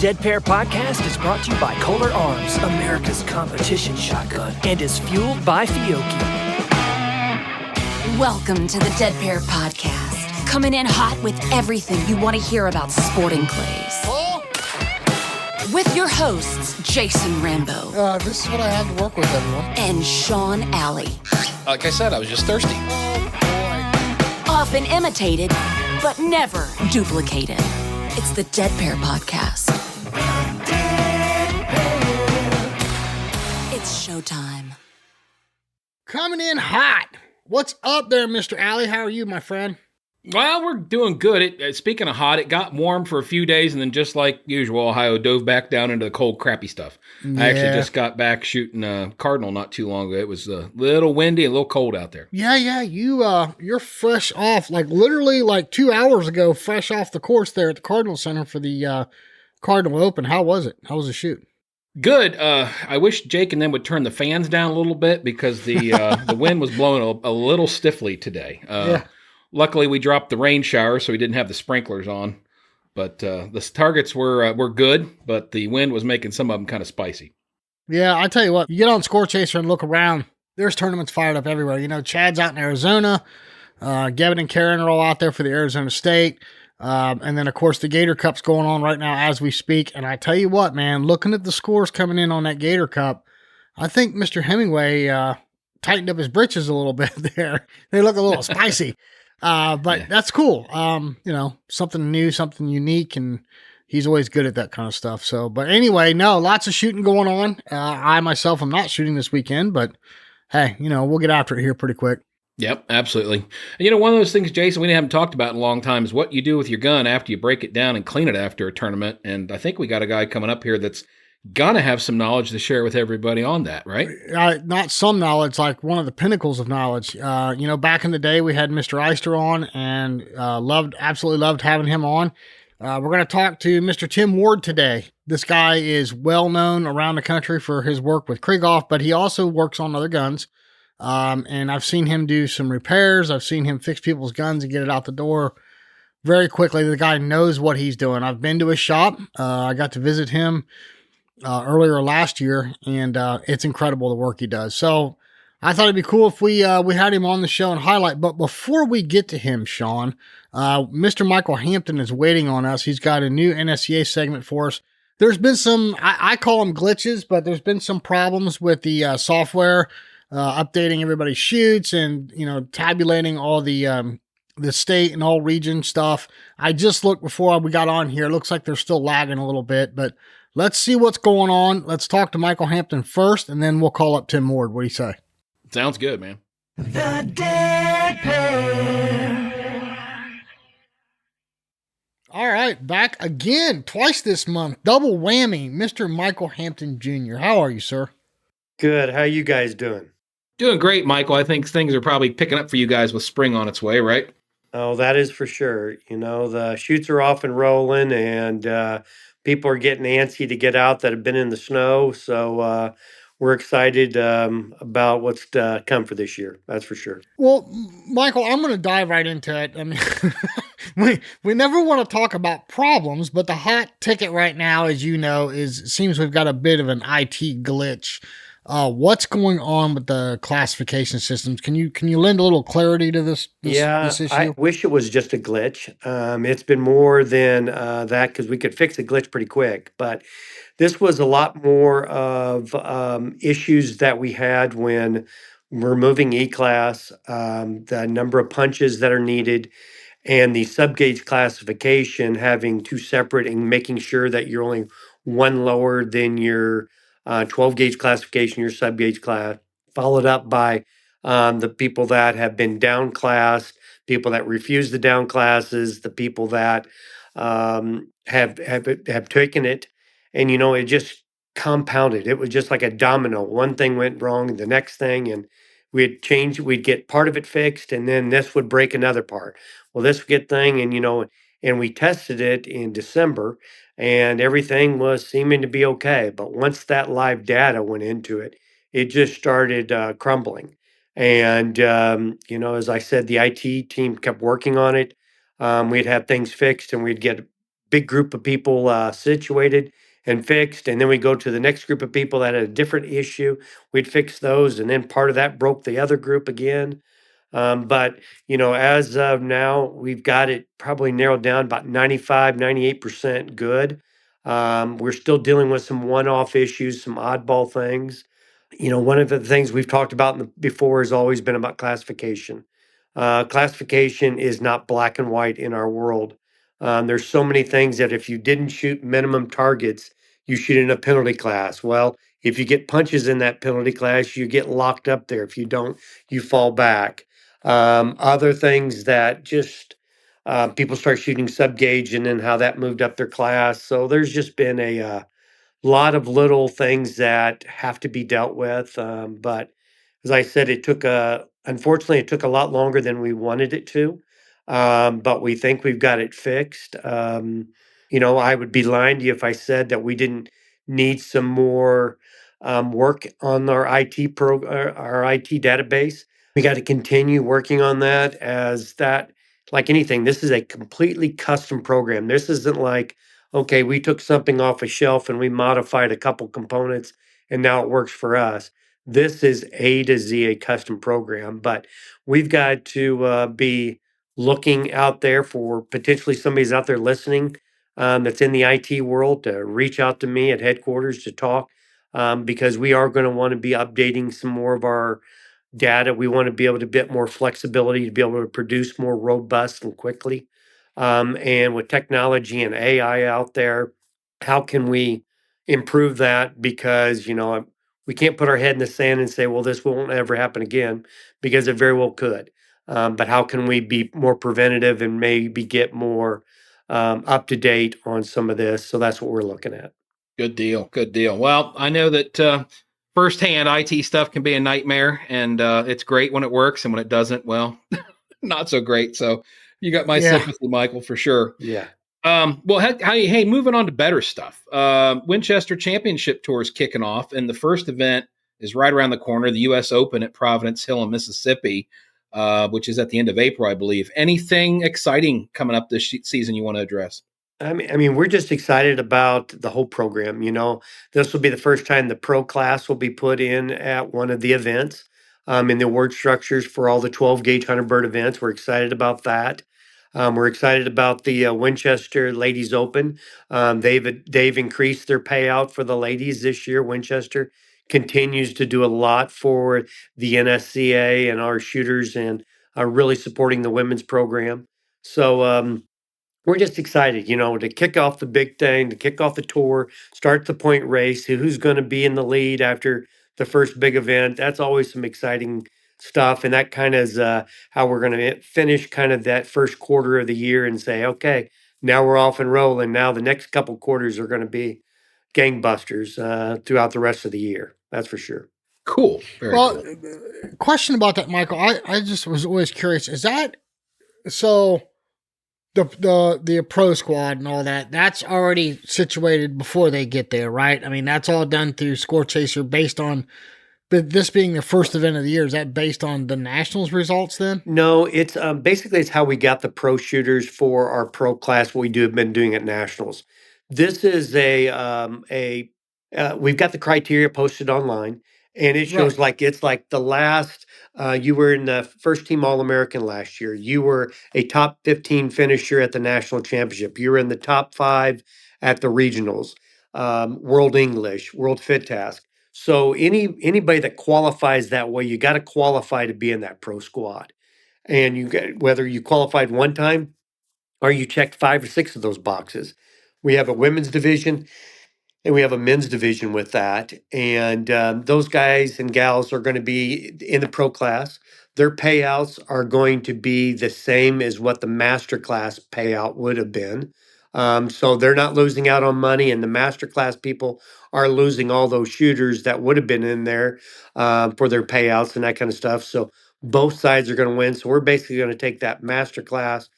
Dead Pair Podcast is brought to you by Kolar Arms, America's competition shotgun, and is fueled by Fiocchi. Welcome to the Dead Pair Podcast, coming in hot with everything you want to hear about sporting clays. With your hosts, Jason Rambo. This is what I have to work with, everyone. And Sean Alley. Like I said, I was just thirsty. Often imitated, but never duplicated. It's the Dead Pair Podcast. It's showtime. Coming in hot. What's up there, Mr. Alley? How are you, my friend? Well, we're doing good. Speaking of hot, it got warm for a few days, and then just like usual, Ohio dove back down into the cold, crappy stuff. Yeah. I actually just got back shooting a Cardinal not too long ago. It was a little windy and a little cold out there. Yeah. You're fresh off, like literally like 2 hours ago, fresh off the course there at the Cardinal Center for the Cardinal Open. How was it? How was the shoot? Good. I wish Jake and them would turn the fans down a little bit because the wind was blowing a little stiffly today. Yeah. Luckily, we dropped the rain shower, so we didn't have the sprinklers on. But the targets were good, but the wind was making some of them kind of spicy. Yeah, I tell you what, you get on Score Chaser and look around, there's tournaments fired up everywhere. You know, Chad's out in Arizona. Gavin and Karen are all out there for the Arizona State. And then, of course, the Gator Cup's going on right now as we speak. And I tell you what, man, looking at the scores coming in on that Gator Cup, I think Mr. Hemingway tightened up his britches a little bit there. They look a little spicy. But that's cool. You know, something new, something unique, and he's always good at that kind of stuff. So, but anyway, no, lots of shooting going on. I myself am not shooting this weekend, but hey, you know, we'll get after it here pretty quick. Yep, absolutely. And you know, one of those things, Jason, we haven't talked about in a long time is what you do with your gun after you break it down and clean it after a tournament. And I think we got a guy coming up here that's gonna have some knowledge to share with everybody on that, right? Not some knowledge, like one of the pinnacles of knowledge. You know, back in the day, we had Mr. Eister on, and absolutely loved having him on. We're going to talk to Mr. Tim Ward today. This guy is well known around the country for his work with Krieghoff, but he also works on other guns. And I've seen him do some repairs. I've seen him fix people's guns and get it out the door very quickly. The guy knows what he's doing. I've been to his shop. I got to visit him earlier last year, and it's incredible the work he does. So I thought it'd be cool if we had him on the show and highlight. But before we get to him, Sean, Mr. Michael Hampton is waiting on us. He's got a new NSCA segment for us. There's been some, I call them glitches, but there's been some problems with the software updating everybody's shoots and, you know, tabulating all the state and all region stuff. I just looked before we got on here. It looks like they're still lagging a little bit, but let's see what's going on. Let's talk to Michael Hampton first, and then we'll call up Tim Ward. What do you say? Sounds good, man. The Dead Pair. All right, back again, twice this month. Double whammy, Mr. Michael Hampton Jr. How are you, sir? Good. How you guys doing? Doing great, Michael. I think things are probably picking up for you guys with spring on its way, right? Oh, that is for sure. You know, the shoots are off and rolling, and people are getting antsy to get out that have been in the snow. So we're excited about what's to come for this year. That's for sure. Well, Michael, I'm going to dive right into it. I mean, we never want to talk about problems, but the hot ticket right now, as you know, seems we've got a bit of an IT glitch. What's going on with the classification systems? Can you lend a little clarity to this issue? I wish it was just a glitch. It's been more than that because we could fix a glitch pretty quick. But this was a lot more of issues that we had when we're moving E-class, the number of punches that are needed, and the sub-gauge classification having two separate and making sure that you're only one lower than your 12-gauge classification, your sub-gauge class, followed up by the people that have been downclassed, people that refuse the down classes, the people that have taken it, and you know it just compounded. It was just like a domino. One thing went wrong, the next thing, and we'd change. We'd get part of it fixed, and then this would break another part. Well, this would get thing, and you know, and we tested it in December, and everything was seeming to be okay. But once that live data went into it, it just started crumbling. And, you know, as I said, the IT team kept working on it. We'd have things fixed and we'd get big group of people situated and fixed. And then we go to the next group of people that had a different issue. We'd fix those. And then part of that broke the other group again. But, as of now, we've got it probably narrowed down about 95, 98% good. We're still dealing with some one-off issues, some oddball things. One of the things we've talked about before has always been about classification. Classification is not black and white in our world. There's so many things that if you didn't shoot minimum targets, you shoot in a penalty class. Well, if you get punches in that penalty class, you get locked up there. If you don't, you fall back. Other things that just people start shooting sub gauge and then how that moved up their class. So there's just been a lot of little things that have to be dealt with. But as I said, unfortunately, it took a lot longer than we wanted it to. But we think we've got it fixed. I would be lying to you if I said that we didn't need some more work on our our IT database. We got to continue working on that like anything, this is a completely custom program. This isn't like, okay, we took something off a shelf and we modified a couple components and now it works for us. This is A to Z a custom program, but we've got to be looking out there for potentially somebody's out there listening that's in the IT world to reach out to me at headquarters to talk because we are going to want to be updating some more of our data. We want to be able to get more flexibility to be able to produce more robust and quickly. And with technology and AI out there, how can we improve that? Because, we can't put our head in the sand and say, well, this won't ever happen again, because it very well could. But how can we be more preventative and maybe get more up to date on some of this? So that's what we're looking at. Good deal. Good deal. Well, I know that firsthand IT stuff can be a nightmare, and it's great when it works, and when it doesn't, well, not so great. So you got my sympathy, Michael, for sure. Yeah. Well, hey, moving on to better stuff. Winchester Championship Tour is kicking off, and the first event is right around the corner, the U.S. Open at Providence Hill in Mississippi, which is at the end of April, I believe. Anything exciting coming up this season you want to address? I mean, we're just excited about the whole program. This will be the first time the pro class will be put in at one of the events in the award structures for all the 12 gauge hunter bird events. We're excited about that. We're excited about the Winchester Ladies Open. They've increased their payout for the ladies this year. Winchester continues to do a lot for the NSCA and our shooters, and are really supporting the women's program. So we're just excited, to kick off the big thing, to kick off the tour, start the point race, who's going to be in the lead after the first big event. That's always some exciting stuff. And that kind of is how we're going to finish kind of that first quarter of the year and say, okay, now we're off and rolling. Now the next couple quarters are going to be gangbusters throughout the rest of the year. That's for sure. Cool. Very cool. Question about that, Michael. I just was always curious. Is that so? The pro squad and all that's already situated before they get there, right? I mean, that's all done through Score Chaser based on, but this being the first event of the year, is that based on the Nationals results then? No, it's basically it's how we got the pro shooters for our pro class. What we have been doing at Nationals. This is we've got the criteria posted online, and it shows it's like the last. You were in the first team All-American last year. You were a top 15 finisher at the national championship. You were in the top 5 at the regionals, World English, World Fit Task. So anybody that qualifies that way, you got to qualify to be in that pro squad. And you get whether you qualified one time or you checked 5 or 6 of those boxes. We have a women's division and we have a men's division with that. And those guys and gals are going to be in the pro class. Their payouts are going to be the same as what the master class payout would have been. So they're not losing out on money, and the master class people are losing all those shooters that would have been in there for their payouts and that kind of stuff. So both sides are going to win. So we're basically going to take that master class,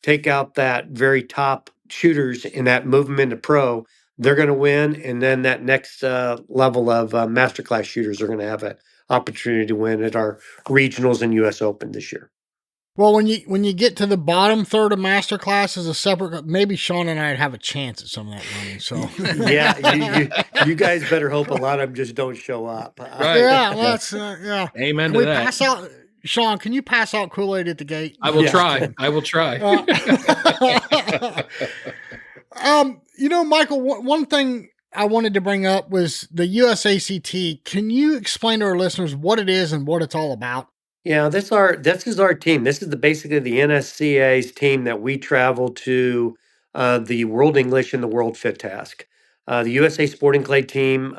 take out that very top shooters in that movement into pro. They're going to win, and then that next level of masterclass shooters are going to have an opportunity to win at our regionals and U.S. Open this year. Well, when you get to the bottom third of master class as a separate, maybe Sean and I'd have a chance at some of that money. So you guys better hope a lot of them just don't show up. Right. yeah, that's yeah. Amen Can to we that. pass out, Sean? Can you pass out Kool-Aid at the gate? I will Yeah. try. I will try. Michael, one thing I wanted to bring up was the USACT. Can you explain to our listeners what it is and what it's all about? Yeah, this is our team. This is basically the NSCA's team that we travel to the World English and the World Fit Task. The USA Sporting Clay team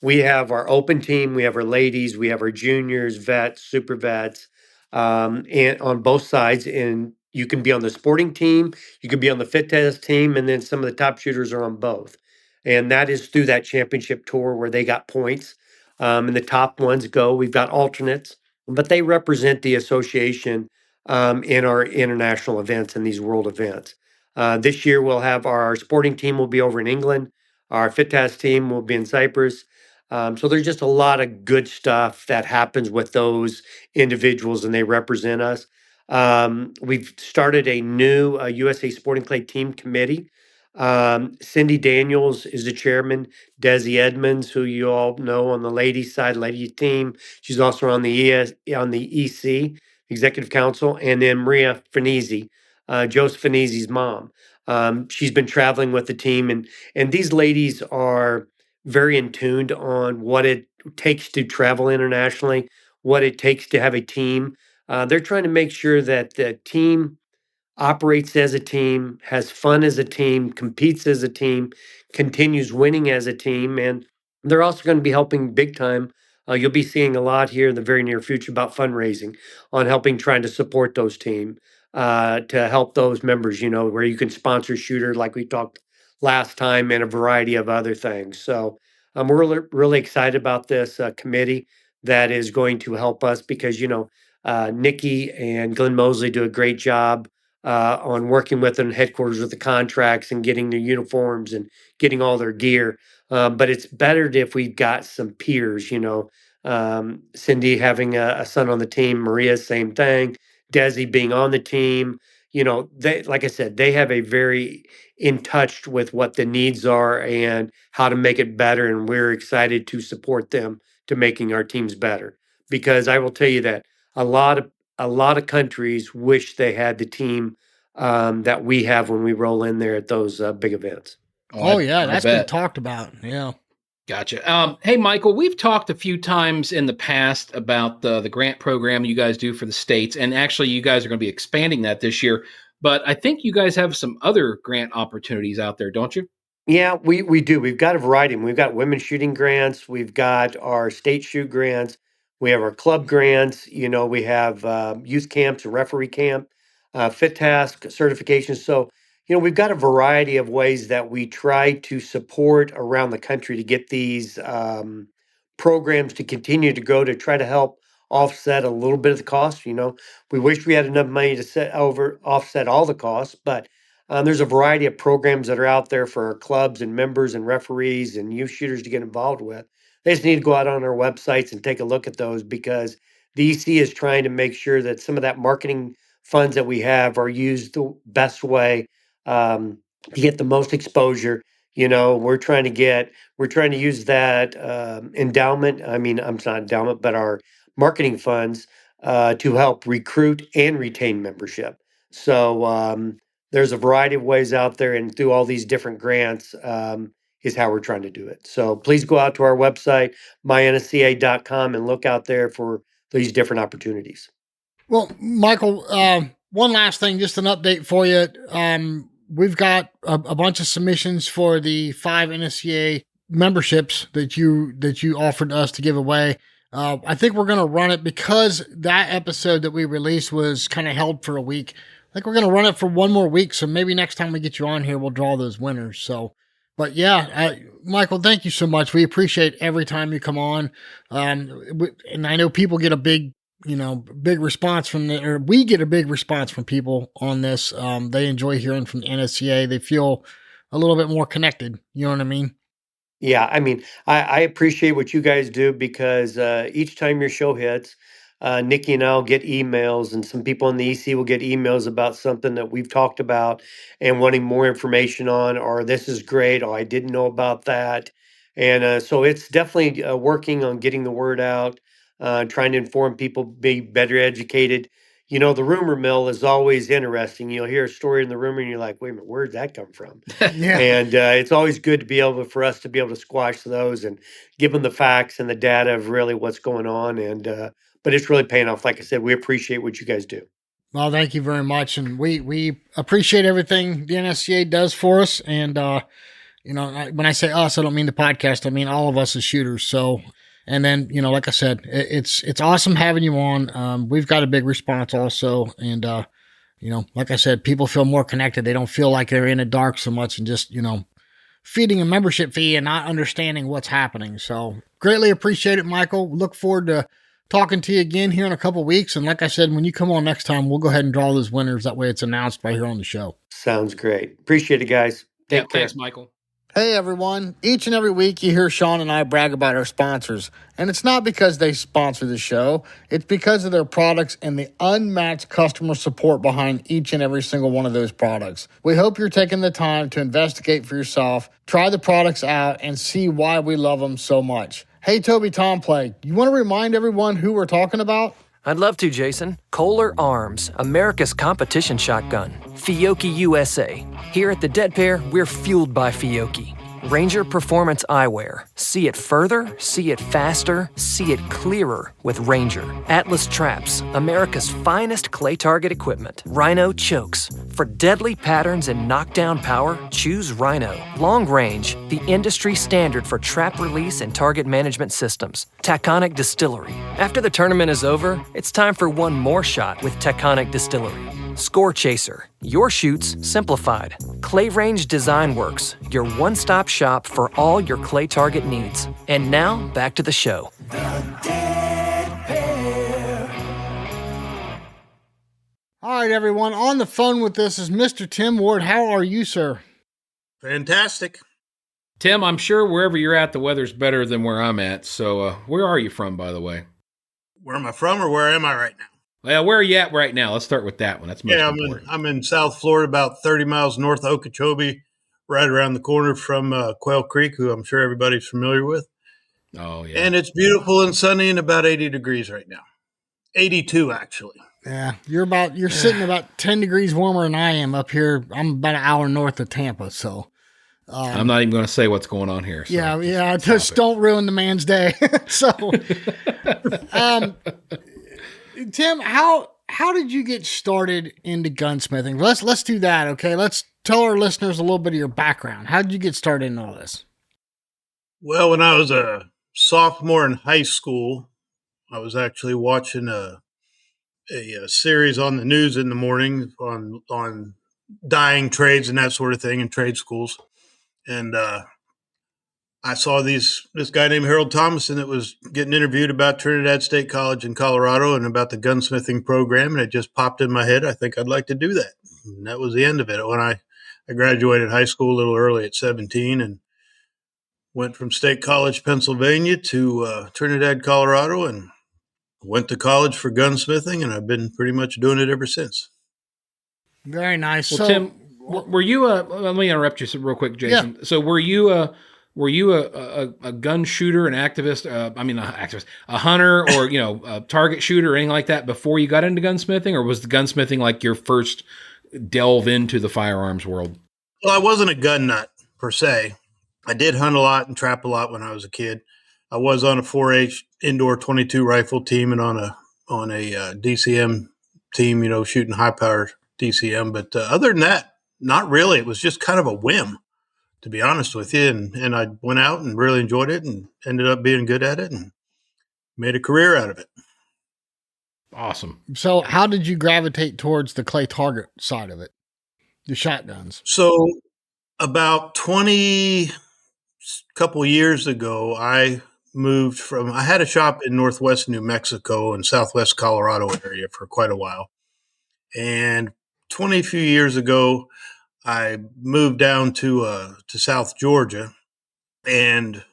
we have our open team, we have our ladies, we have our juniors, vets, super vets, and on both sides. And you can be on the sporting team, you can be on the fit test team, and then some of the top shooters are on both. And that is through that championship tour where they got points. And the top ones go. We've got alternates, but they represent the association in our international events and these world events. This year, we'll have our sporting team will be over in England. Our fit test team will be in Cyprus. So there's just a lot of good stuff that happens with those individuals, and they represent us. We've started a new USA Sporting Clay team committee. Cindy Daniels is the chairman. Desi Edmonds, who you all know on the ladies side, ladies team, she's also on the EC, Executive Council, and then Maria Finizzi, Joseph Finizzi's mom. She's been traveling with the team, and these ladies are very in tuned on what it takes to travel internationally, what it takes to have a team. They're trying to make sure that the team operates as a team, has fun as a team, competes as a team, continues winning as a team. And they're also going to be helping big time. You'll be seeing a lot here in the very near future about fundraising on helping trying to support those teams, to help those members, where you can sponsor shooter like we talked last time and a variety of other things. So we're really, really excited about this committee that is going to help us because, Nikki and Glenn Mosley do a great job on working with them headquarters with the contracts and getting their uniforms and getting all their gear. But it's better if we've got some peers, Cindy having a son on the team, Maria, same thing, Desi being on the team. They, like I said, they have a very in touch with what the needs are and how to make it better. And we're excited to support them to making our teams better. Because I will tell you that a lot of countries wish they had the team that we have when we roll in there at those big events. Oh, yeah, that's been bet. talked about. Yeah. Gotcha. Hey, Michael, we've talked a few times in the past about the grant program you guys do for the states, and actually you guys are going to be expanding that this year. But I think you guys have some other grant opportunities out there, don't you? Yeah, we do. We've got a variety. We've got women's shooting grants. We've got our state shoot grants. We have our club grants. We have youth camps, a referee camp, fit task certifications. So, we've got a variety of ways that we try to support around the country to get these programs to continue to grow to try to help offset a little bit of the cost. We wish we had enough money to offset all the costs, but there's a variety of programs that are out there for our clubs and members and referees and youth shooters to get involved with. They just need to go out on our websites and take a look at those because the EC is trying to make sure that some of that marketing funds that we have are used the best way to get the most exposure. We're trying to use that endowment. I mean, I'm not endowment, but our marketing funds to help recruit and retain membership. So there's a variety of ways out there, and through all these different grants is how we're trying to do it. So please go out to our website, mynsca.com, and look out there for these different opportunities. Well, Michael, one last thing, just an update for you. We've got a bunch of submissions for the 5 NSCA memberships that you offered us to give away. I think we're going to run it because that episode that we released was kind of held for a week. I think we're going to run it for one more week. So maybe next time we get you on here, we'll draw those winners. So, but yeah, Michael, thank you so much. We appreciate every time you come on. And I know people get a big response we get a big response from people on this. They enjoy hearing from the NSCA. They feel a little bit more connected. You know what I mean? Yeah, I mean, I appreciate what you guys do because each time your show hits, Nikki and I'll get emails, and some people in the EC will get emails about something that we've talked about and wanting more information on, or this is great, or I didn't know about that. And so it's definitely working on getting the word out, trying to inform people, be better educated. The rumor mill is always interesting. You'll hear a story in the rumor and you're like, wait a minute, where'd that come from? Yeah. And it's always good to be able for us to be able to squash those and give them the facts and the data of really what's going on. And but it's really paying off. Like I said, we appreciate what you guys do. Well, thank you very much. And we appreciate everything the NSCA does for us. And, when I say us, I don't mean the podcast. I mean all of us as shooters. So, and then, like I said, it's awesome having you on. We've got a big response also. And, like I said, people feel more connected. They don't feel like they're in the dark so much and just, feeding a membership fee and not understanding what's happening. So greatly appreciate it, Michael. Look forward to talking to you again here in a couple weeks. And like I said, when you come on next time, we'll go ahead and draw those winners. That way it's announced right here on the show. Sounds great. Appreciate it, guys. Take care. Thanks, Michael. Hey everyone, each and every week you hear Sean and I brag about our sponsors, and it's not because they sponsor the show, it's because of their products and the unmatched customer support behind each and every single one of those products. We hope you're taking the time to investigate for yourself, try the products out, and see why we love them so much. Hey Toby Tomplay, you want to remind everyone who we're talking about? I'd love to, Jason. Kolar Arms, America's competition shotgun. Fiocchi USA. Here at the Dead Pair, we're fueled by Fiocchi. Ranger Performance Eyewear. See it further, see it faster, see it clearer with Ranger. Atlas Traps, America's finest clay target equipment. Rhino Chokes. For deadly patterns and knockdown power, choose Rhino. Long Range, the industry standard for trap release and target management systems. Taconic Distillery. After the tournament is over, it's time for one more shot with Taconic Distillery. Score Chaser, your shoots simplified. Clay Range Design Works, your one-stop shop for all your clay target needs. And now, back to the show. All right, everyone. On the phone with us is Mr. Tim Ward. How are you, sir? Fantastic. Tim, I'm sure wherever you're at, the weather's better than where I'm at. So where are you from, by the way? Where am I from or where am I right now? Well, where are you at right now? Let's start with that one. That's most important. I'm in South Florida, about 30 miles north of Okeechobee, right around the corner from Quail Creek, who I'm sure everybody's familiar with. Oh, yeah. And it's beautiful and sunny and about 80 degrees right now. 82, actually. Yeah, you're sitting about 10 degrees warmer than I am up here. I'm about an hour north of Tampa, so. I'm not even going to say what's going on here. So yeah. Just don't ruin the man's day. So, Tim, how did you get started into gunsmithing? Let's do that, okay? Let's tell our listeners a little bit of your background. How did you get started in all this? Well, when I was a sophomore in high school, I was actually watching a series on the news in the morning on dying trades and that sort of thing in trade schools. And I saw this guy named Harold Thomason that was getting interviewed about Trinidad State College in Colorado and about the gunsmithing program, and it just popped in my head. I think I'd like to do that. And that was the end of it. When I graduated high school a little early at 17 and went from State College, Pennsylvania to Trinidad, Colorado, and went to college for gunsmithing, and I've been pretty much doing it ever since. Very nice. Well, so, Tim, were you let me interrupt you real quick, Jason. Yeah. So were you a gun shooter, an activist? A hunter, or a target shooter, or anything like that before you got into gunsmithing, or was the gunsmithing like your first delve into the firearms world? Well, I wasn't a gun nut per se. I did hunt a lot and trap a lot when I was a kid. I was on a 4-H indoor 22 rifle team and on a DCM team, shooting high power DCM. But other than that, not really. It was just kind of a whim, to be honest with you. And I went out and really enjoyed it and ended up being good at it and made a career out of it. Awesome. So how did you gravitate towards the clay target side of it, the shotguns? So about 20 couple years ago, I had a shop in northwest New Mexico and southwest Colorado area for quite a while. And 20 few years ago, I moved down to South Georgia, and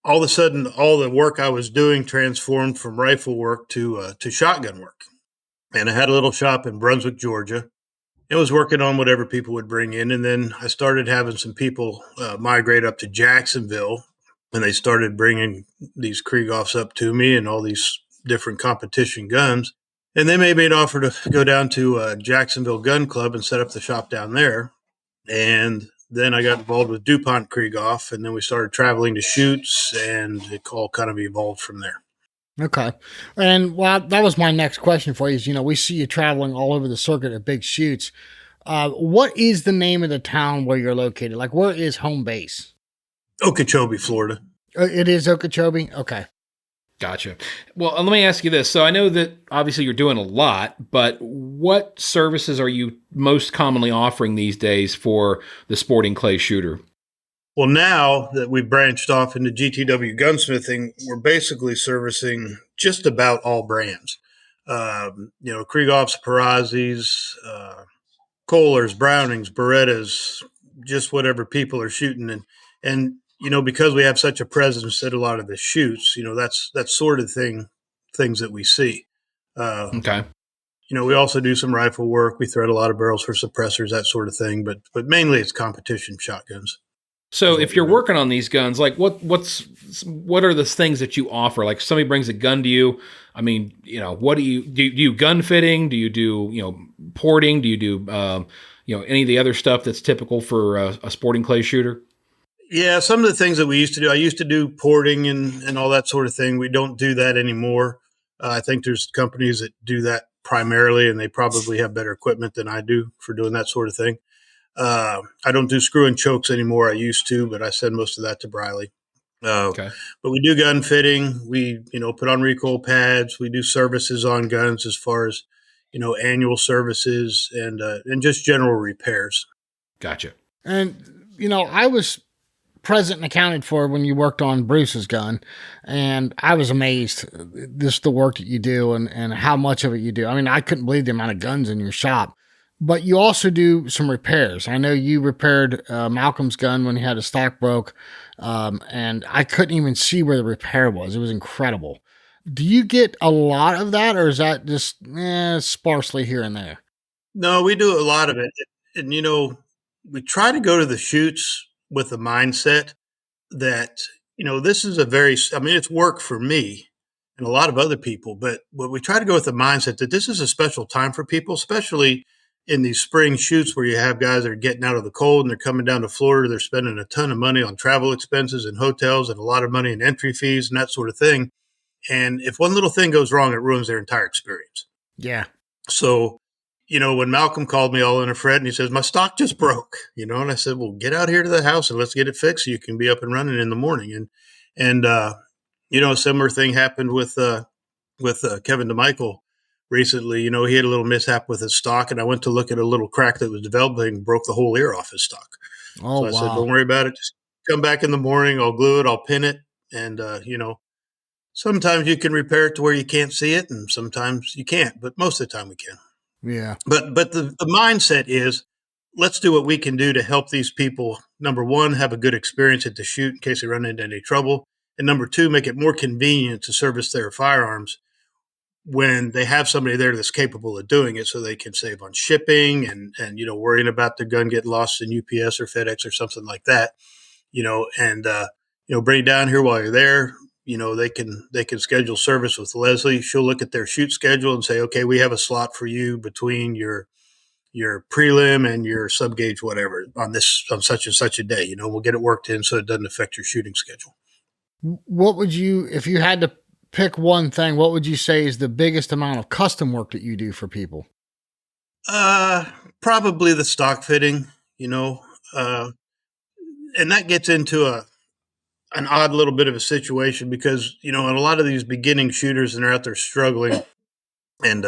all of a sudden, all the work I was doing transformed from rifle work to shotgun work. And I had a little shop in Brunswick, Georgia. It was working on whatever people would bring in. And then I started having some people migrate up to Jacksonville, and they started bringing these Kriegoffs up to me and all these different competition guns. And they made me an offer to go down to Jacksonville Gun Club and set up the shop down there. And then I got involved with DuPont Kriegoff, and then we started traveling to shoots, and it all kind of evolved from there. Okay. And well, that was my next question for you is, we see you traveling all over the circuit at big shoots. What is the name of the town where you're located? Like, where is home base? Okeechobee, Florida. It is Okeechobee? Okay. Gotcha. Well, let me ask you this. So I know that obviously you're doing a lot, but what services are you most commonly offering these days for the sporting clay shooter? Well, now that we've branched off into GTW Gunsmithing, we're basically servicing just about all brands. Kriegoffs, Perazzi's, Kolars, Brownings, Berettas, just whatever people are shooting. And because we have such a presence at a lot of the shoots, that's sort of things that we see. Okay. We also do some rifle work. We thread a lot of barrels for suppressors, that sort of thing. But mainly it's competition shotguns. So if you're working on these guns, like what are the things that you offer? Like somebody brings a gun to you. I mean, what do you gun fitting? Do you do, porting? Do you do, any of the other stuff that's typical for a sporting clay shooter? Yeah, some of the things that we used to do, I used to do porting and all that sort of thing. We don't do that anymore. I think there's companies that do that primarily, and they probably have better equipment than I do for doing that sort of thing. I don't do screw and chokes anymore. I used to, but I send most of that to Briley. Okay. But we do gun fitting. We, put on recoil pads. We do services on guns as far as, annual services and just general repairs. Gotcha. And, I was present and accounted for when you worked on Bruce's gun, and I was amazed just the work that you do and how much of it you do. I mean, I couldn't believe the amount of guns in your shop. But you also do some repairs. I know you repaired Malcolm's gun when he had a stock broke, and I couldn't even see where the repair was. It was incredible. Do you get a lot of that, or is that just sparsely here and there? No, we do a lot of it. And, we try to go to the shoots with the mindset that, this is it's work for me and a lot of other people, but we try to go with the mindset that this is a special time for people, especially in these spring shoots where you have guys that are getting out of the cold and they're coming down to Florida. They're spending a ton of money on travel expenses and hotels and a lot of money in entry fees and that sort of thing. And if one little thing goes wrong, it ruins their entire experience. Yeah. So, when Malcolm called me all in a fret and he says, my stock just broke, and I said, well, get out here to the house and let's get it fixed so you can be up and running in the morning. And a similar thing happened with Kevin DeMichael. Recently, he had a little mishap with his stock, and I went to look at a little crack that was developing, broke the whole ear off his stock. Oh, so I said, don't worry about it. Just come back in the morning. I'll glue it. I'll pin it. And, sometimes you can repair it to where you can't see it, and sometimes you can't, but most of the time we can. Yeah. But the mindset is, let's do what we can do to help these people, number one, have a good experience at the shoot in case they run into any trouble. And number two, make it more convenient to service their firearms when they have somebody there that's capable of doing it, so they can save on shipping and worrying about their gun getting lost in UPS or FedEx or something like that, bring it down here while you're there. They can schedule service with Leslie. She'll look at their shoot schedule and say, okay, we have a slot for you between your prelim and your sub gauge, whatever, on such and such a day. We'll get it worked in so it doesn't affect your shooting schedule. What would you, if you had to pick one thing, what would you say is the biggest amount of custom work that you do for people? Probably the stock fitting, and that gets into an odd little bit of a situation because, a lot of these beginning shooters and they're out there struggling and,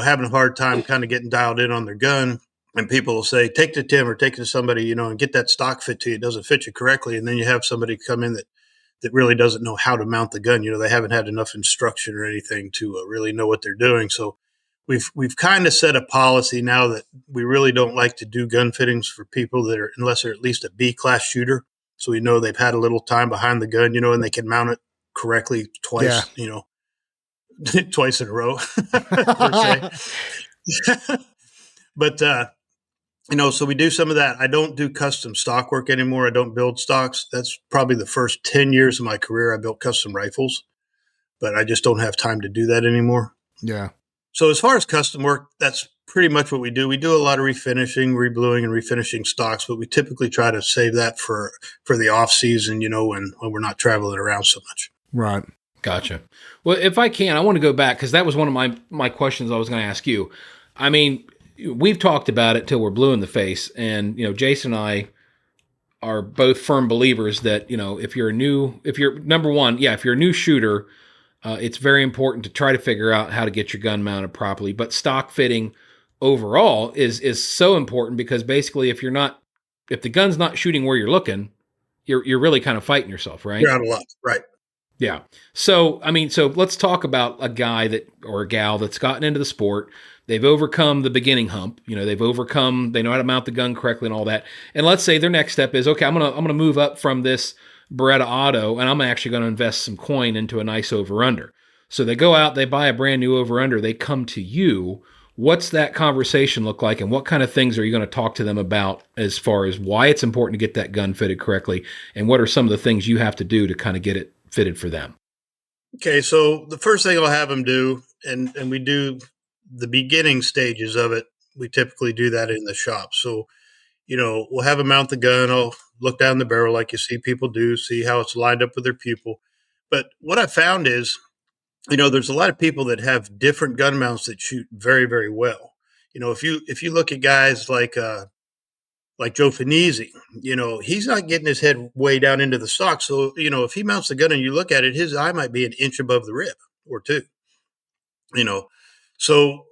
having a hard time kind of getting dialed in on their gun. And people will say, take it to Tim or take it to somebody, and get that stock fit to you. It doesn't fit you correctly. And then you have somebody come in that really doesn't know how to mount the gun. They haven't had enough instruction or anything to really know what they're doing. So we've kind of set a policy now that we really don't like to do gun fittings for people that are, unless they're at least a B-class shooter. So we know they've had a little time behind the gun, and they can mount it correctly twice, twice in a row, per se. But, so we do some of that. I don't do custom stock work anymore. I don't build stocks. That's probably the first 10 years of my career I built custom rifles, but I just don't have time to do that anymore. Yeah. So as far as custom work, that's pretty much what we do. We do a lot of refinishing, rebluing, and refinishing stocks, but we typically try to save that for the off season, when we're not traveling around so much. Right. Gotcha. Well, if I can, I want to go back because that was one of my questions I was going to ask you. I mean, we've talked about it till we're blue in the face, and Jason and I are both firm believers that if you're a new shooter, it's very important to try to figure out how to get your gun mounted properly. But stock fitting overall is so important because basically, if the gun's not shooting where you're looking, you're really kind of fighting yourself, right? You're out of luck, right? Yeah. So let's talk about a guy or a gal that's gotten into the sport. They've overcome the beginning hump. They know how to mount the gun correctly and all that. And let's say their next step is, okay, I'm gonna move up from this Beretta Auto, and I'm actually going to invest some coin into a nice over-under. So they go out, they buy a brand new over-under, they come to you. What's that conversation look like, and what kind of things are you going to talk to them about as far as why it's important to get that gun fitted correctly, and what are some of the things you have to do to kind of get it fitted for them? Okay, so the first thing I'll have them do, and we do the beginning stages of it, we typically do that in the shop. So we'll have them mount the gun. I'll look down the barrel like you see people do, see how it's lined up with their pupil. But what I found is, there's a lot of people that have different gun mounts that shoot very, very well. If you look at guys like Joe Finizzi, he's not getting his head way down into the stock. So, if he mounts the gun and you look at it, his eye might be an inch above the rib or two, So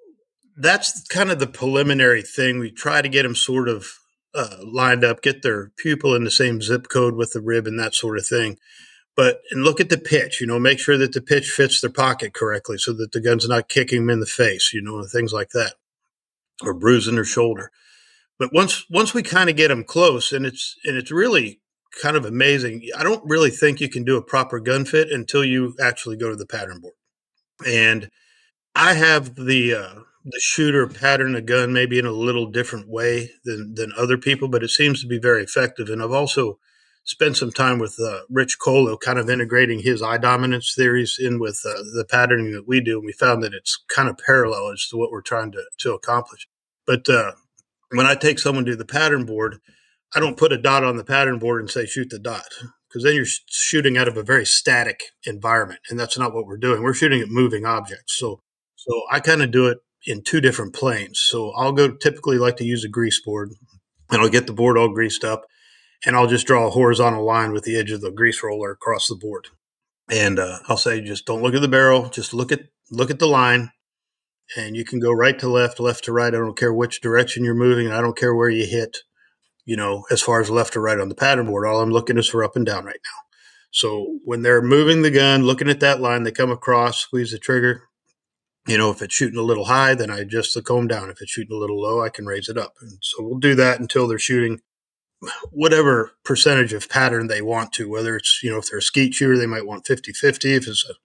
that's kind of the preliminary thing. We try to get them sort of lined up, get their pupil in the same zip code with the rib and that sort of thing. And look at the pitch, make sure that the pitch fits their pocket correctly so that the gun's not kicking them in the face, things like that, or bruising their shoulder. But once we kind of get them close, and it's really kind of amazing. I don't really think you can do a proper gun fit until you actually go to the pattern board. And I have the shooter pattern a gun maybe in a little different way than other people, but it seems to be very effective. And I've also spent some time with Rich Colo, kind of integrating his eye dominance theories in with the patterning that we do. And we found that it's kind of parallel as to what we're trying to accomplish. But when I take someone to the pattern board, I don't put a dot on the pattern board and say, shoot the dot, because then you're shooting out of a very static environment. And that's not what we're doing. We're shooting at moving objects. So I kind of do it in two different planes. So I'll typically like to use a grease board, and I'll get the board all greased up, and I'll just draw a horizontal line with the edge of the grease roller across the board. And I'll say, just don't look at the barrel, just look at the line, and you can go right to left to right. I don't care which direction you're moving, and I don't care where you hit, as far as left or right on the pattern board. All I'm looking is for up and down right now. So when they're moving the gun, looking at that line, they come across, squeeze the trigger. If it's shooting a little high, then I adjust the comb down. If it's shooting a little low, I can raise it up. And so we'll do that until they're shooting whatever percentage of pattern they want to, whether it's, if they're a skeet shooter, they might want 50-50. If it's a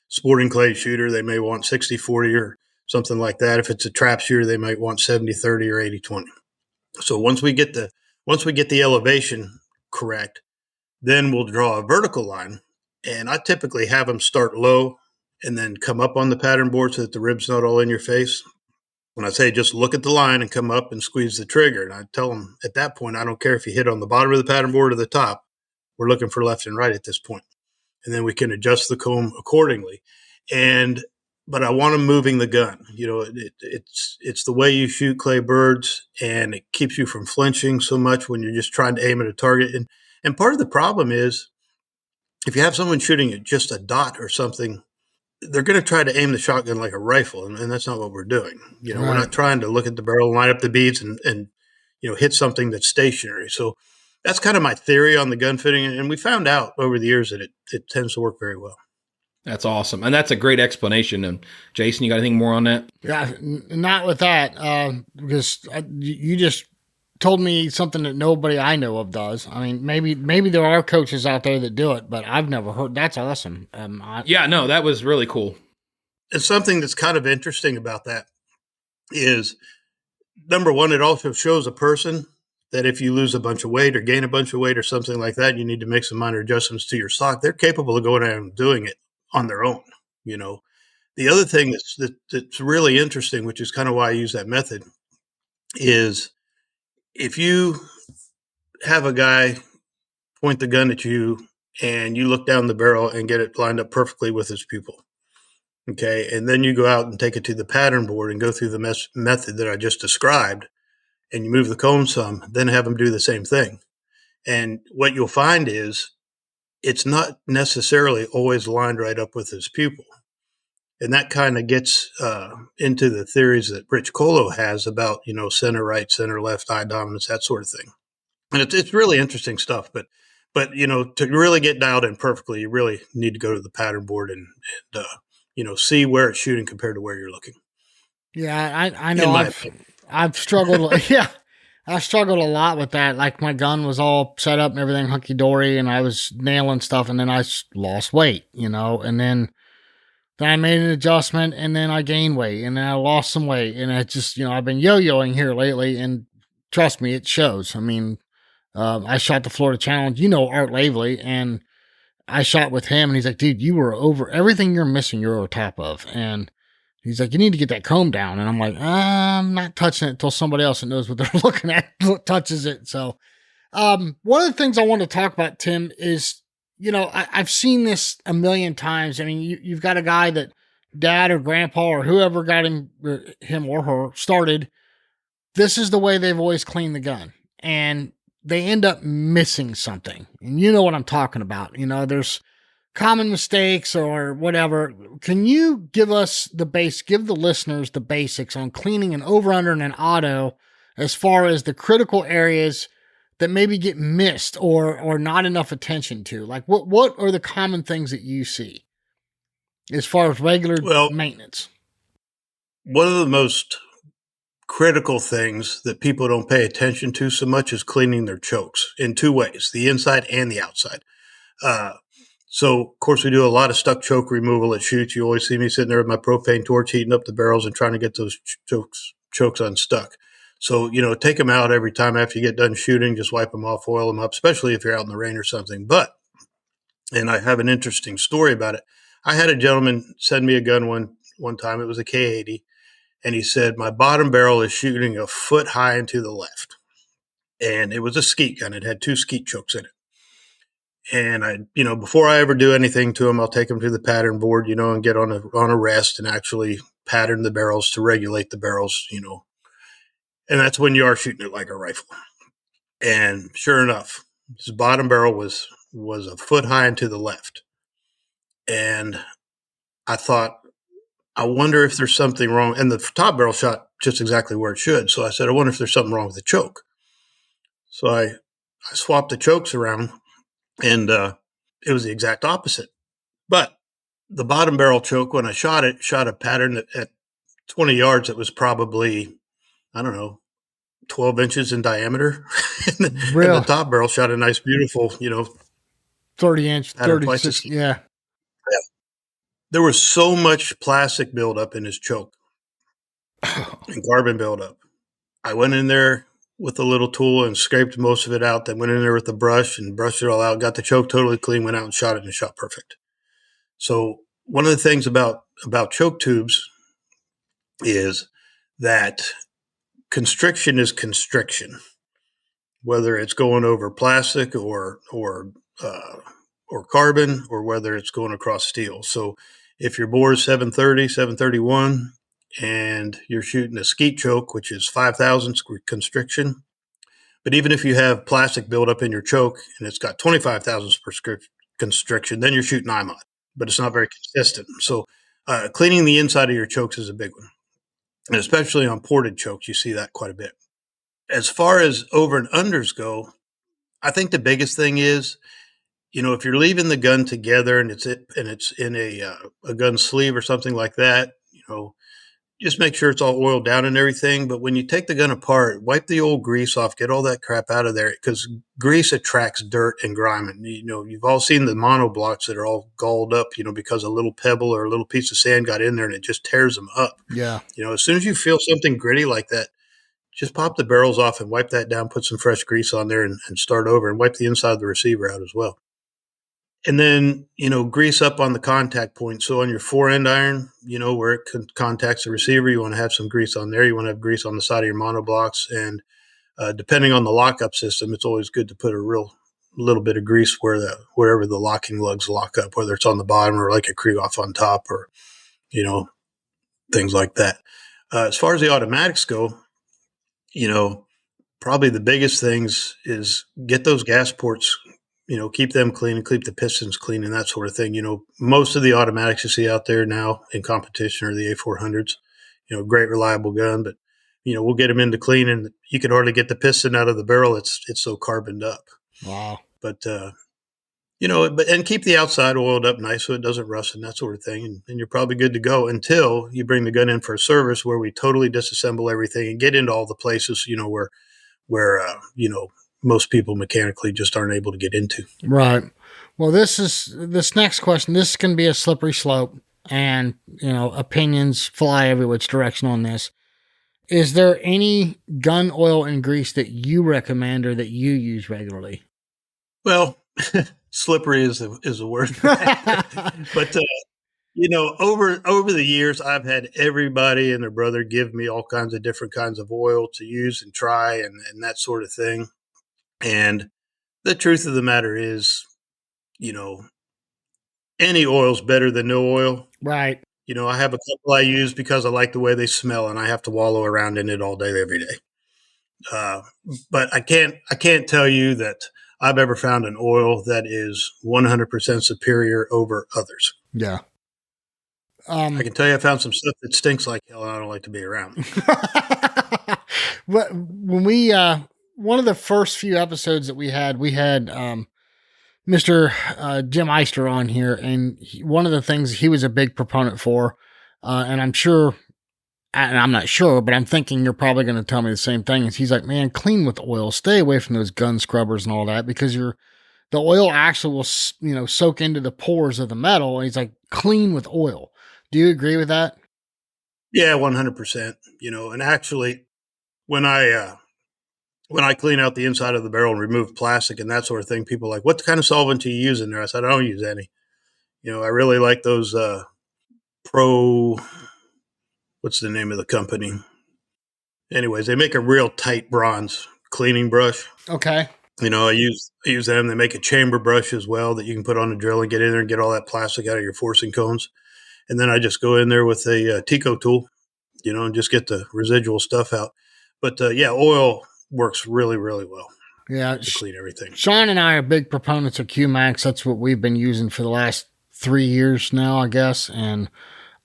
sporting clay shooter, they may want 60-40 or something like that. If it's a trap shooter, they might want 70-30 or 80-20. So once we get the elevation correct, then we'll draw a vertical line. And I typically have them start low and then come up on the pattern board so that the rib's not all in your face. When I say just look at the line and come up and squeeze the trigger, and I tell them at that point, I don't care if you hit on the bottom of the pattern board or the top, we're looking for left and right at this point. And then we can adjust the comb accordingly. But I want them moving the gun. It's the way you shoot clay birds, and it keeps you from flinching so much when you're just trying to aim at a target. And part of the problem is if you have someone shooting at just a dot or something, they're going to try to aim the shotgun like a rifle, and that's not what we're doing. Right. We're not trying to look at the barrel, line up the beads, and hit something that's stationary. So that's kind of my theory on the gun fitting, and we found out over the years that it tends to work very well. That's awesome, and that's a great explanation. And Jason, you got anything more on that? Yeah, not with that, because you just told me something that nobody I know of does. I mean, maybe there are coaches out there that do it, but I've never heard. That's awesome. Yeah, no, that was really cool. And something that's kind of interesting about that is, number one, it also shows a person that if you lose a bunch of weight or gain a bunch of weight or something like that, you need to make some minor adjustments to your sock. They're capable of going out and doing it on their own. The other thing that's really interesting, which is kind of why I use that method, is if you have a guy point the gun at you and you look down the barrel and get it lined up perfectly with his pupil. Okay. And then you go out and take it to the pattern board and go through the method that I just described, and you move the comb some, then have him do the same thing. And what you'll find is it's not necessarily always lined right up with his pupil. And that kind of gets into the theories that Rich Colo has about, center right, center left, eye dominance, that sort of thing. And it's really interesting stuff. But to really get dialed in perfectly, you really need to go to the pattern board and see where it's shooting compared to where you're looking. Yeah, I know. I've struggled. Yeah, I struggled a lot with that. Like my gun was all set up and everything hunky dory, and I was nailing stuff, and then I lost weight, and then I made an adjustment, and then I gained weight, and then I lost some weight, and I just, I've been yo-yoing here lately, and trust me, it shows. I mean, I shot the Florida Challenge, Art Lavely, and I shot with him, and he's like, dude, you were over everything you're missing, you're over top of, and he's like, you need to get that comb down, and I'm like, I'm not touching it until somebody else that knows what they're looking at touches it. So, one of the things I want to talk about, Tim, is I've seen this a million times. I mean, you've got a guy that dad or grandpa or whoever got him or her started. This is the way they've always cleaned the gun, and they end up missing something. And you know what I'm talking about. There's common mistakes or whatever. Can you give the listeners the basics on cleaning an over under and an auto as far as the critical areas that maybe get missed or not enough attention to? Like what are the common things that you see as far as regular maintenance? One of the most critical things that people don't pay attention to so much is cleaning their chokes in two ways, the inside and the outside. So, of course, we do a lot of stuck choke removal at shoots. You always see me sitting there with my propane torch, heating up the barrels and trying to get those chokes unstuck. So, take them out every time after you get done shooting. Just wipe them off, oil them up, especially if you're out in the rain or something. And I have an interesting story about it. I had a gentleman send me a gun one time. It was a K80. And he said, my bottom barrel is shooting a foot high and to the left. And it was a skeet gun. It had 2 skeet chokes in it. And I, before I ever do anything to them, I'll take them to the pattern board, and get on a rest and actually pattern the barrels to regulate the barrels, and that's when you are shooting it like a rifle. And sure enough, his bottom barrel was a foot high and to the left. And I thought, I wonder if there's something wrong. And the top barrel shot just exactly where it should. So I said, I wonder if there's something wrong with the choke. So I swapped the chokes around. And it was the exact opposite. But the bottom barrel choke, when I shot a pattern at 20 yards that was probably, 12 inches in diameter. and the top barrel shot a nice, beautiful, 30-inch, 36, yeah. There was so much plastic buildup in his choke and carbon buildup. I went in there with a little tool and scraped most of it out. Then went in there with the brush and brushed it all out, got the choke totally clean, went out and shot it and shot perfect. So one of the things about choke tubes is that constriction is constriction, whether it's going over plastic or carbon, or whether it's going across steel. So if your bore is 730, 731, and you're shooting a skeet choke, which is 5,000 constriction. But even if you have plastic buildup in your choke and it's got 25,000 constriction, then you're shooting IMOD, but it's not very consistent. So cleaning the inside of your chokes is a big one. And especially on ported chokes, you see that quite a bit. As far as over and unders go, I think the biggest thing is, if you're leaving the gun together and it's in a gun sleeve or something like that, just make sure it's all oiled down and everything. But when you take the gun apart, wipe the old grease off, get all that crap out of there, because grease attracts dirt and grime. And, you've all seen the monoblocks that are all galled up, because a little pebble or a little piece of sand got in there and it just tears them up. Yeah. As soon as you feel something gritty like that, just pop the barrels off and wipe that down, put some fresh grease on there and start over, and wipe the inside of the receiver out as well. And then, grease up on the contact point. So on your forend iron, where it contacts the receiver, you want to have some grease on there. You want to have grease on the side of your monoblocks. And depending on the lockup system, it's always good to put a little bit of grease wherever the locking lugs lock up, whether it's on the bottom or like a Krieghoff on top, or, things like that. As far as the automatics go, probably the biggest things is get those gas ports, keep them clean and keep the pistons clean and that sort of thing. Most of the automatics you see out there now in competition are the A400s, great reliable gun, but, we'll get them into clean and you can hardly get the piston out of the barrel. It's so carboned up. Wow. But, and keep the outside oiled up nice so it doesn't rust and that sort of thing. And you're probably good to go until you bring the gun in for a service where we totally disassemble everything and get into all the places, where most people mechanically just aren't able to get into. Right. Well, this next question, this can be a slippery slope, and, opinions fly every which direction on this. Is there any gun oil and grease that you recommend or that you use regularly? Well, slippery is a word. But, over the years, I've had everybody and their brother give me all kinds of different kinds of oil to use and try and that sort of thing. And the truth of the matter is, any oil's better than no oil. Right. I have a couple I use because I like the way they smell and I have to wallow around in it all day, every day. But I can't tell you that I've ever found an oil that is 100% superior over others. Yeah. I can tell you I found some stuff that stinks like hell and I don't like to be around. When we, one of the first few episodes that we had Mr. Jim Eister on here, and one of the things he was a big proponent for, and I'm not sure, but I'm thinking you're probably going to tell me the same thing, is he's like, man, clean with oil, stay away from those gun scrubbers and all that, because the oil actually will, soak into the pores of the metal. And he's like, clean with oil. Do you agree with that? Yeah, 100%. And actually, when I clean out the inside of the barrel and remove plastic and that sort of thing, people are like, what kind of solvent do you use in there? I said, I don't use any. I really like those what's the name of the company? Anyways, they make a real tight bronze cleaning brush. Okay. I use them. They make a chamber brush as well that you can put on the drill and get in there and get all that plastic out of your forcing cones. And then I just go in there with a Tico tool, and just get the residual stuff out. But oil works really, really well. Yeah. To clean everything. Sean and I are big proponents of Q-Max. That's what we've been using for the last 3 years now, I guess. And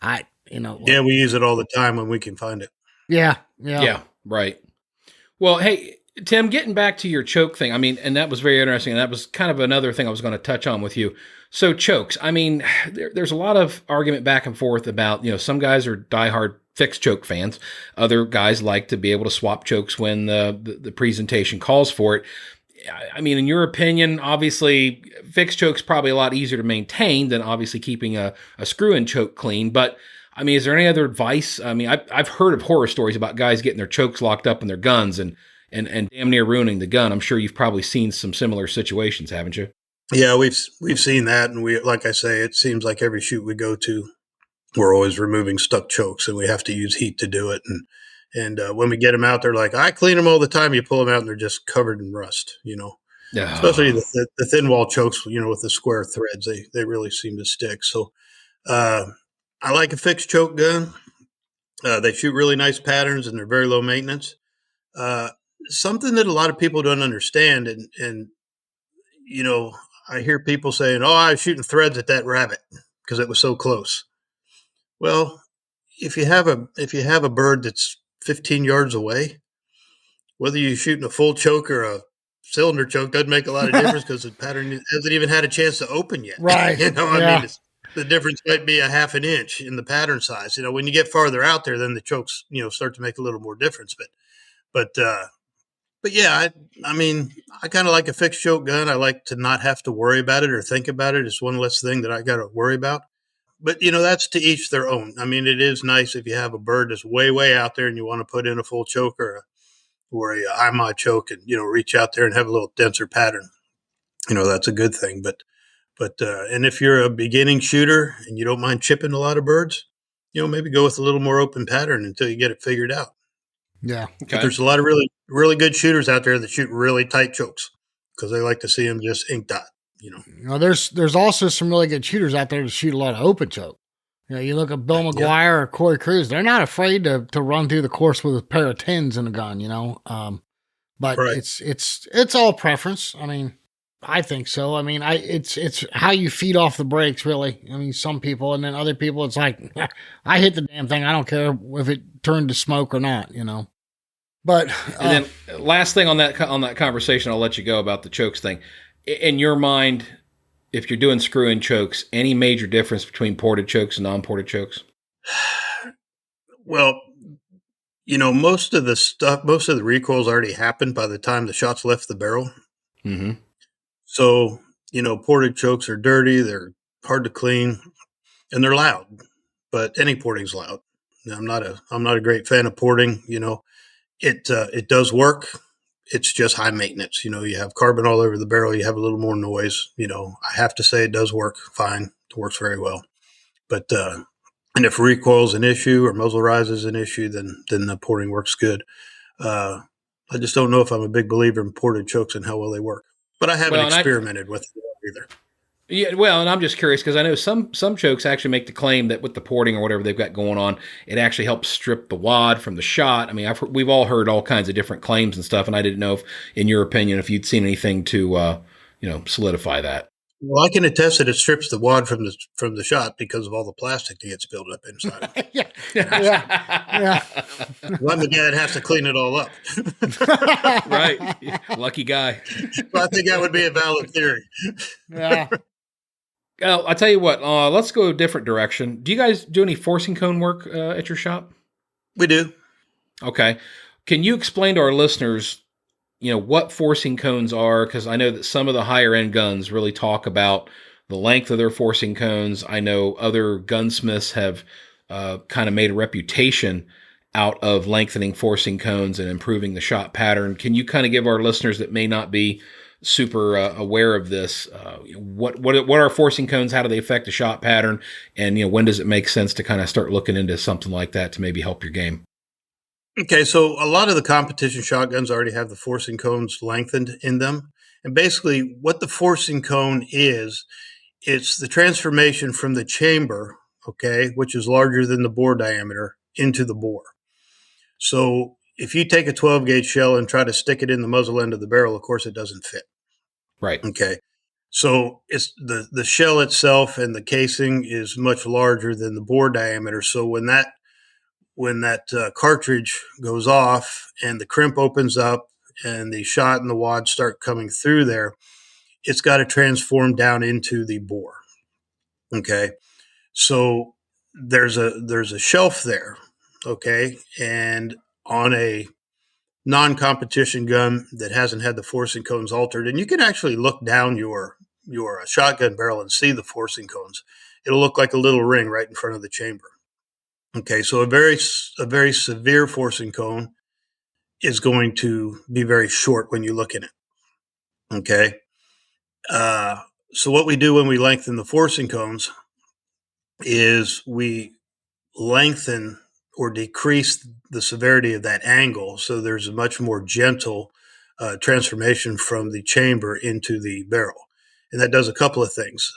yeah, we use it all the time when we can find it. Yeah. Yeah. Right. Well, hey, Tim, getting back to your choke thing, and that was very interesting. And that was kind of another thing I was going to touch on with you. So chokes, there's a lot of argument back and forth about, some guys are diehard fixed choke fans. Other guys like to be able to swap chokes when the presentation calls for it. In your opinion, obviously fixed choke's probably a lot easier to maintain than obviously keeping a screw-in choke clean. But is there any other advice? I've heard of horror stories about guys getting their chokes locked up in their guns and damn near ruining the gun. I'm sure you've probably seen some similar situations, haven't you? Yeah, we've seen that, and like I say, it seems like every shoot we go to, we're always removing stuck chokes, and we have to use heat to do it. And when we get them out, they're like, I clean them all the time. You pull them out, and they're just covered in rust. Yeah. Especially the thin wall chokes, with the square threads, they really seem to stick. So I like a fixed choke gun. They shoot really nice patterns, and they're very low maintenance. Something that a lot of people don't understand, and I hear people saying, "Oh, I was shooting threads at that rabbit because it was so close." Well, if you have a bird that's 15 yards away, whether you're shooting a full choke or a cylinder choke doesn't make a lot of difference because the pattern hasn't even had a chance to open yet. Right. The difference might be a half an inch in the pattern size. When you get farther out there, then the chokes, start to make a little more difference. But yeah, I mean, I kind of like a fixed choke gun. I like to not have to worry about it or think about it. It's one less thing that I got to worry about. But, that's to each their own. I mean, it is nice if you have a bird that's way, way out there and you want to put in a full choke or a eye-mod choke and, reach out there and have a little denser pattern. That's a good thing. But and if you're a beginning shooter and you don't mind chipping a lot of birds, maybe go with a little more open pattern until you get it figured out. Yeah. Okay. But there's a lot of really, really good shooters out there that shoot really tight chokes because they like to see them just ink dot. There's also some really good shooters out there that shoot a lot of open choke. You look at Bill McGuire or Corey Cruz, they're not afraid to run through the course with a pair of 10s in a gun, but right. It's all preference. I mean, I think so. I mean, it's how you feed off the brakes, really. I mean, some people, and then other people, it's like, I hit the damn thing. I don't care if it turned to smoke or not, But and then last thing on that conversation, I'll let you go about the chokes thing. In your mind, if you're doing screw-in chokes, any major difference between ported chokes and non-ported chokes? Well, most of the recoils already happened by the time the shots left the barrel. Mm-hmm. So, ported chokes are dirty, they're hard to clean, and they're loud. But any porting's loud. Now, I'm not a great fan of porting. It does work. It's just high maintenance. You have carbon all over the barrel. You have a little more noise. I have to say it does work fine. It works very well. But and if recoil's an issue or muzzle rise is an issue, then the porting works good. I just don't know if I'm a big believer in ported chokes and how well they work. But I haven't experimented with it either. Yeah, well, and I'm just curious because I know some chokes actually make the claim that with the porting or whatever they've got going on, it actually helps strip the wad from the shot. I mean, we've all heard all kinds of different claims and stuff, and I didn't know if, in your opinion, if you'd seen anything to solidify that. Well, I can attest that it strips the wad from the shot because of all the plastic that gets built up inside it. yeah. Well, the dad has to clean it all up. Right. Lucky guy. Well, I think that would be a valid theory. Yeah. I'll tell you what, let's go a different direction. Do you guys do any forcing cone work at your shop? We do. Okay. Can you explain to our listeners, what forcing cones are? Because I know that some of the higher end guns really talk about the length of their forcing cones. I know other gunsmiths have kind of made a reputation out of lengthening forcing cones and improving the shot pattern. Can you kind of give our listeners that may not be super aware of this, what are forcing cones? How do they affect the shot pattern? And, when does it make sense to kind of start looking into something like that to maybe help your game? Okay, so a lot of the competition shotguns already have the forcing cones lengthened in them. And basically what the forcing cone is, it's the transformation from the chamber, okay, which is larger than the bore diameter, into the bore. So if you take a 12 gauge shell and try to stick it in the muzzle end of the barrel, of course it doesn't fit. Right. Okay. So it's the shell itself and the casing is much larger than the bore diameter. So when that cartridge goes off and the crimp opens up and the shot and the wad start coming through there, it's got to transform down into the bore. Okay. So there's a shelf there. Okay. And on a non-competition gun that hasn't had the forcing cones altered, and you can actually look down your shotgun barrel and see the forcing cones. It'll look like a little ring right in front of the chamber. Okay, so a very severe forcing cone is going to be very short when you look at it. Okay, so what we do when we lengthen the forcing cones is we lengthen or decrease the severity of that angle, so there's a much more gentle transformation from the chamber into the barrel, and that does a couple of things.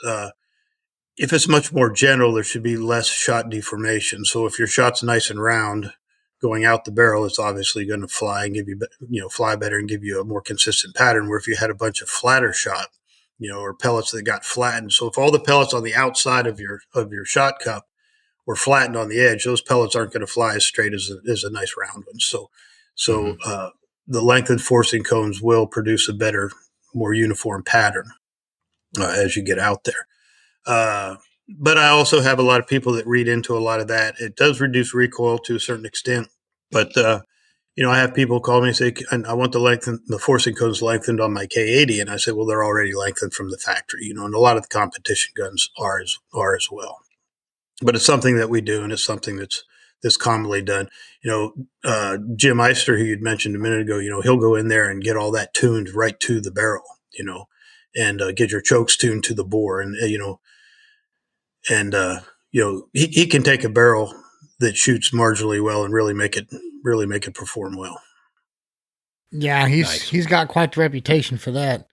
If it's much more general, there should be less shot deformation. So if your shot's nice and round going out the barrel, it's obviously going to fly and give you, fly better and give you a more consistent pattern. Where if you had a bunch of flatter shot, or pellets that got flattened. So if all the pellets on the outside of your shot cup were flattened on the edge, those pellets aren't going to fly as straight as a nice round one. So the lengthened forcing cones will produce a better, more uniform pattern as you get out there. but I also have a lot of people that read into a lot of that. It does reduce recoil to a certain extent, but I have people call me and say, I want the forcing cones lengthened on my K80. And I say, well, they're already lengthened from the factory, and a lot of the competition guns are as well. But it's something that we do, and it's something that's commonly done. Jim Eister, who you'd mentioned a minute ago, he'll go in there and get all that tuned right to the barrel, and get your chokes tuned to the bore. And, he can take a barrel that shoots marginally well and really make it perform well. Yeah, he's got quite the reputation for that.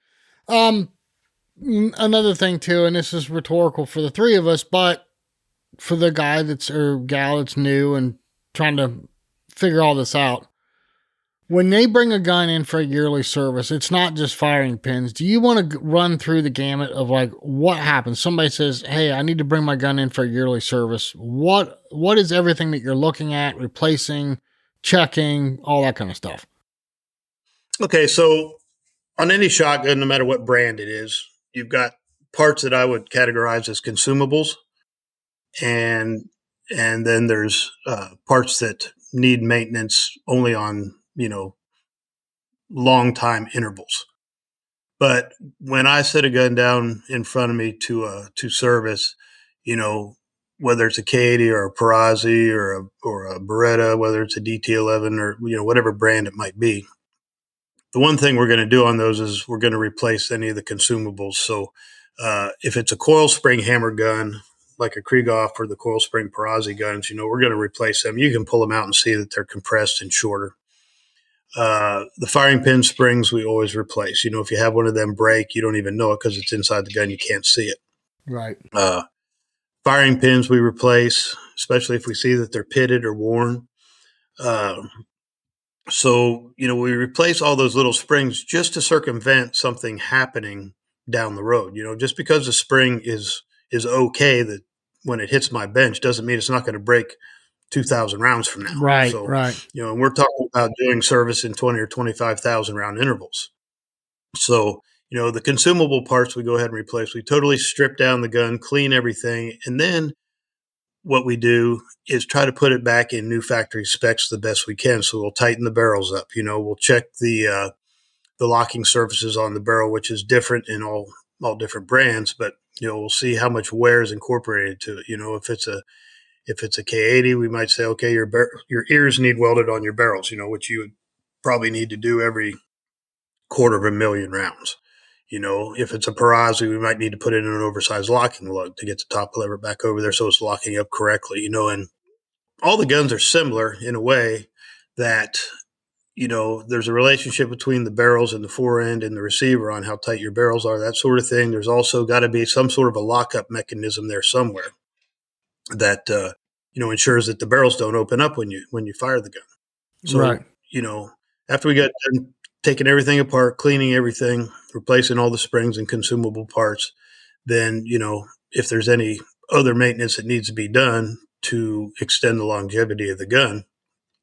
Another thing too, and this is rhetorical for the three of us, but for the guy or gal that's new and trying to figure all this out, when they bring a gun in for a yearly service, it's not just firing pins. Do you want to run through the gamut of like what happens? Somebody says, hey, I need to bring my gun in for a yearly service. What is everything that you're looking at, replacing, checking, all that kind of stuff? Okay, so on any shotgun, no matter what brand it is, you've got parts that I would categorize as consumables, and then there's parts that need maintenance only on long time intervals. But when I set a gun down in front of me to service, whether it's a K80 or a Perazzi or a Beretta, whether it's a DT11 or whatever brand it might be, the one thing we're going to do on those is we're going to replace any of the consumables. So if it's a coil spring hammer gun, like a Krieghoff or the coil spring Perazzi guns, we're going to replace them. You can pull them out and see that they're compressed and shorter. The firing pin springs we always replace. If you have one of them break, you don't even know it because it's inside the gun. You can't see it. Right. Firing pins we replace, especially if we see that they're pitted or worn. So, we replace all those little springs just to circumvent something happening down the road. Just because the spring is okay, that when it hits my bench doesn't mean it's not going to break 2,000 rounds from now. Right, so, right. And we're talking about doing service in 20 or 25,000 round intervals. So, the consumable parts we go ahead and replace. We totally strip down the gun, clean everything, and then what we do is try to put it back in new factory specs the best we can. So we'll tighten the barrels up. We'll check the locking surfaces on the barrel, which is different in all different brands, but we'll see how much wear is incorporated to it. If it's a K80, we might say, okay, your ears need welded on your barrels, which you would probably need to do every 250,000 rounds. If it's a Perazzi, we might need to put it in an oversized locking lug to get the top lever back over there so it's locking up correctly, and all the guns are similar in a way that, there's a relationship between the barrels and the fore end and the receiver on how tight your barrels are, that sort of thing. There's also got to be some sort of a lockup mechanism there somewhere that, ensures that the barrels don't open up when you fire the gun. So, right. After we got done taking everything apart, cleaning everything, replacing all the springs and consumable parts, then, if there's any other maintenance that needs to be done to extend the longevity of the gun,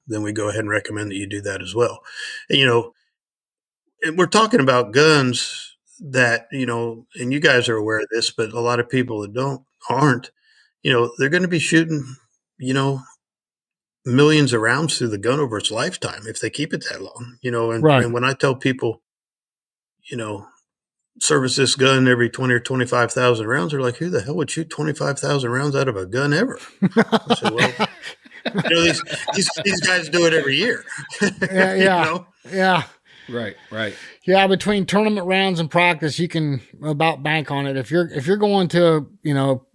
then we go ahead and recommend that you do that as well. And we're talking about guns that, and you guys are aware of this, but a lot of people that aren't, they're going to be shooting, millions of rounds through the gun over its lifetime if they keep it that long, and, right. And when I tell people, service this gun every 20 or 25,000 rounds, they're like, who the hell would shoot 25,000 rounds out of a gun ever? I said, well, these guys do it every year. Yeah. Yeah. Right. Yeah. Between tournament rounds and practice, you can about bank on it. If you're going to,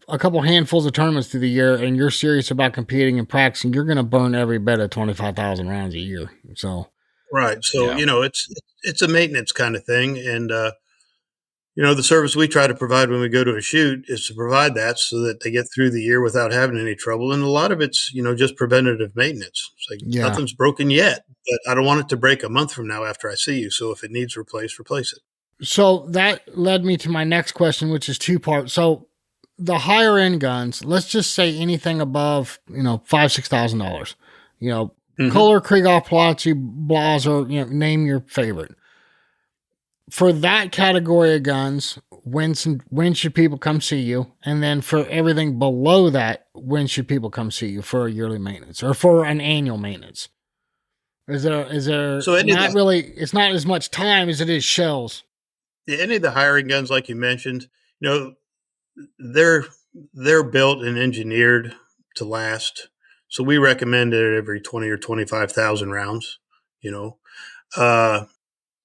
a couple handfuls of tournaments through the year and you're serious about competing and practicing, you're going to burn every bit of 25,000 rounds a year. So, right. So, it's a maintenance kind of thing. And, the service we try to provide when we go to a shoot is to provide that so that they get through the year without having any trouble. And a lot of it's, just preventative maintenance. It's like nothing's broken yet, but I don't want it to break a month from now after I see you. So if it needs replaced, replace it. So that led me to my next question, which is two parts. So the higher end guns, let's just say anything above, $5,000-$6,000, Kolar, Krieghoff, Perazzi, Blaser, name your favorite. For that category of guns, when should people come see you? And then for everything below that, when should people come see you for a yearly maintenance or for an annual maintenance? Is there So not really, it's not as much time as it is shells. Any of the hiring guns, like you mentioned, they're built and engineered to last. So we recommend it every 20 or 25,000 rounds,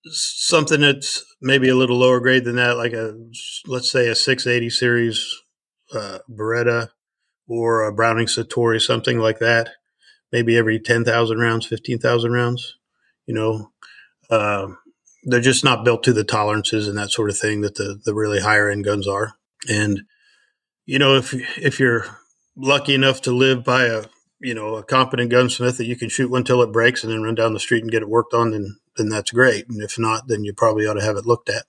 something that's maybe a little lower grade than that, like let's say a 680 series Beretta or a Browning Satori, something like that, maybe every 10,000 rounds, 15,000 rounds, they're just not built to the tolerances and that sort of thing that the really higher end guns are. And, if you're lucky enough to live by a competent gunsmith that you can shoot one till it breaks and then run down the street and get it worked on, then that's great. And if not, then you probably ought to have it looked at,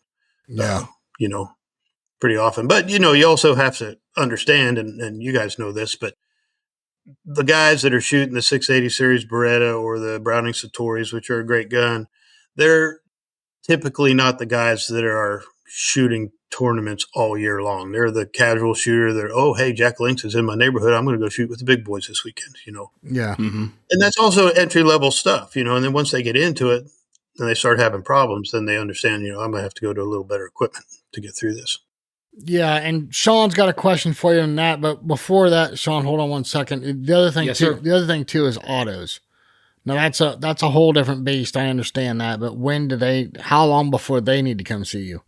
pretty often. But, you also have to understand, and you guys know this, but the guys that are shooting the 680 series Beretta or the Browning Satoris, which are a great gun, they're typically not the guys that are shooting tournaments all year long. They're the casual shooter. Hey, Jack Links is in my neighborhood. I'm going to go shoot with the big boys this weekend, Yeah. Mm-hmm. And that's also entry level stuff, and then once they get into it and they start having problems, then they understand, I'm going to have to go to a little better equipment to get through this. Yeah, and Sean's got a question for you on that, but before that, Sean, hold on one second. The other thing too is autos. Now that's a whole different beast. I understand that, but how long before they need to come see you?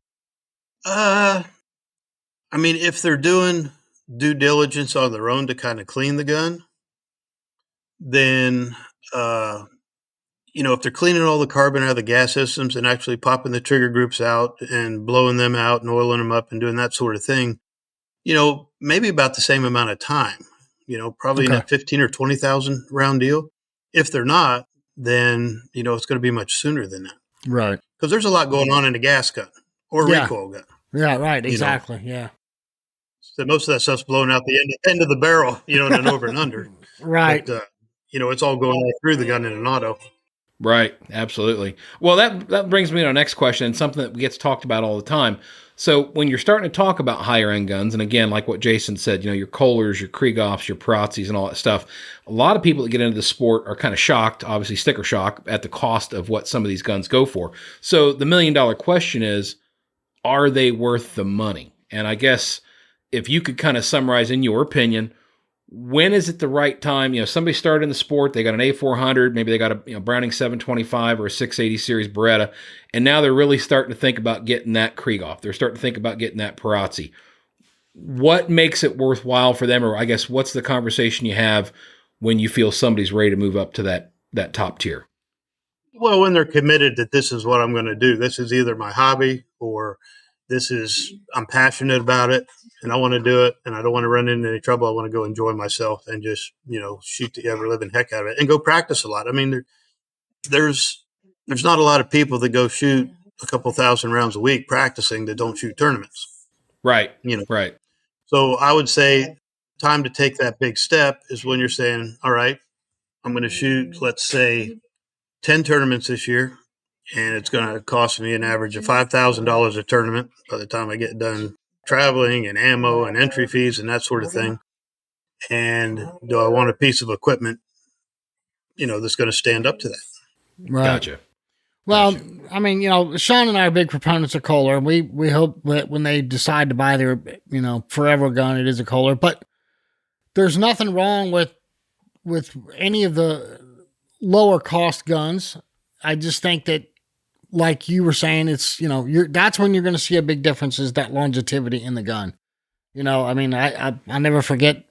If they're doing due diligence on their own to kind of clean the gun, then, if they're cleaning all the carbon out of the gas systems and actually popping the trigger groups out and blowing them out and oiling them up and doing that sort of thing, maybe about the same amount of time, probably in a 15 or 20,000 round deal. If they're not, then, it's going to be much sooner than that. Right. Because there's a lot going on in a gas gun or a recoil gun. Yeah, right. Exactly. Yeah. So most of that stuff's blowing out the end of the barrel, and then over and under. Right. But, it's all going all through the gun in an auto. Right. Absolutely. Well, that brings me to our next question, and something that gets talked about all the time. So when you're starting to talk about higher end guns, and again, like what Jason said, your Kolars, your Kriegoffs, your Perazzis, and all that stuff, a lot of people that get into the sport are kind of shocked, obviously sticker shock, at the cost of what some of these guns go for. So the $1 million question is, are they worth the money? And I guess if you could kind of summarize in your opinion, when is it the right time? Somebody started in the sport, they got an A400, maybe they got a Browning 725 or a 680 series Beretta, and now they're really starting to think about getting that Kriegoff. They're starting to think about getting that Perazzi. What makes it worthwhile for them, or I guess what's the conversation you have when you feel somebody's ready to move up to that top tier? Well, when they're committed that this is what I'm going to do, this is either my hobby or I'm passionate about it and I want to do it and I don't want to run into any trouble. I want to go enjoy myself and just, shoot the ever living heck out of it and go practice a lot. There's not a lot of people that go shoot a couple thousand rounds a week practicing that don't shoot tournaments. Right. Right. So I would say time to take that big step is when you're saying, all right, I'm going to shoot, let's say 10 tournaments this year. And it's going to cost me an average of $5,000 a tournament by the time I get done traveling and ammo and entry fees and that sort of thing. And do I want a piece of equipment, that's going to stand up to that? Right. Gotcha. Well, Sean and I are big proponents of Kolar. We hope that when they decide to buy their, forever gun, it is a Kolar. But there's nothing wrong with any of the lower cost guns. I just think that, like you were saying, it's, that's when you're going to see a big difference is that longevity in the gun. I never forget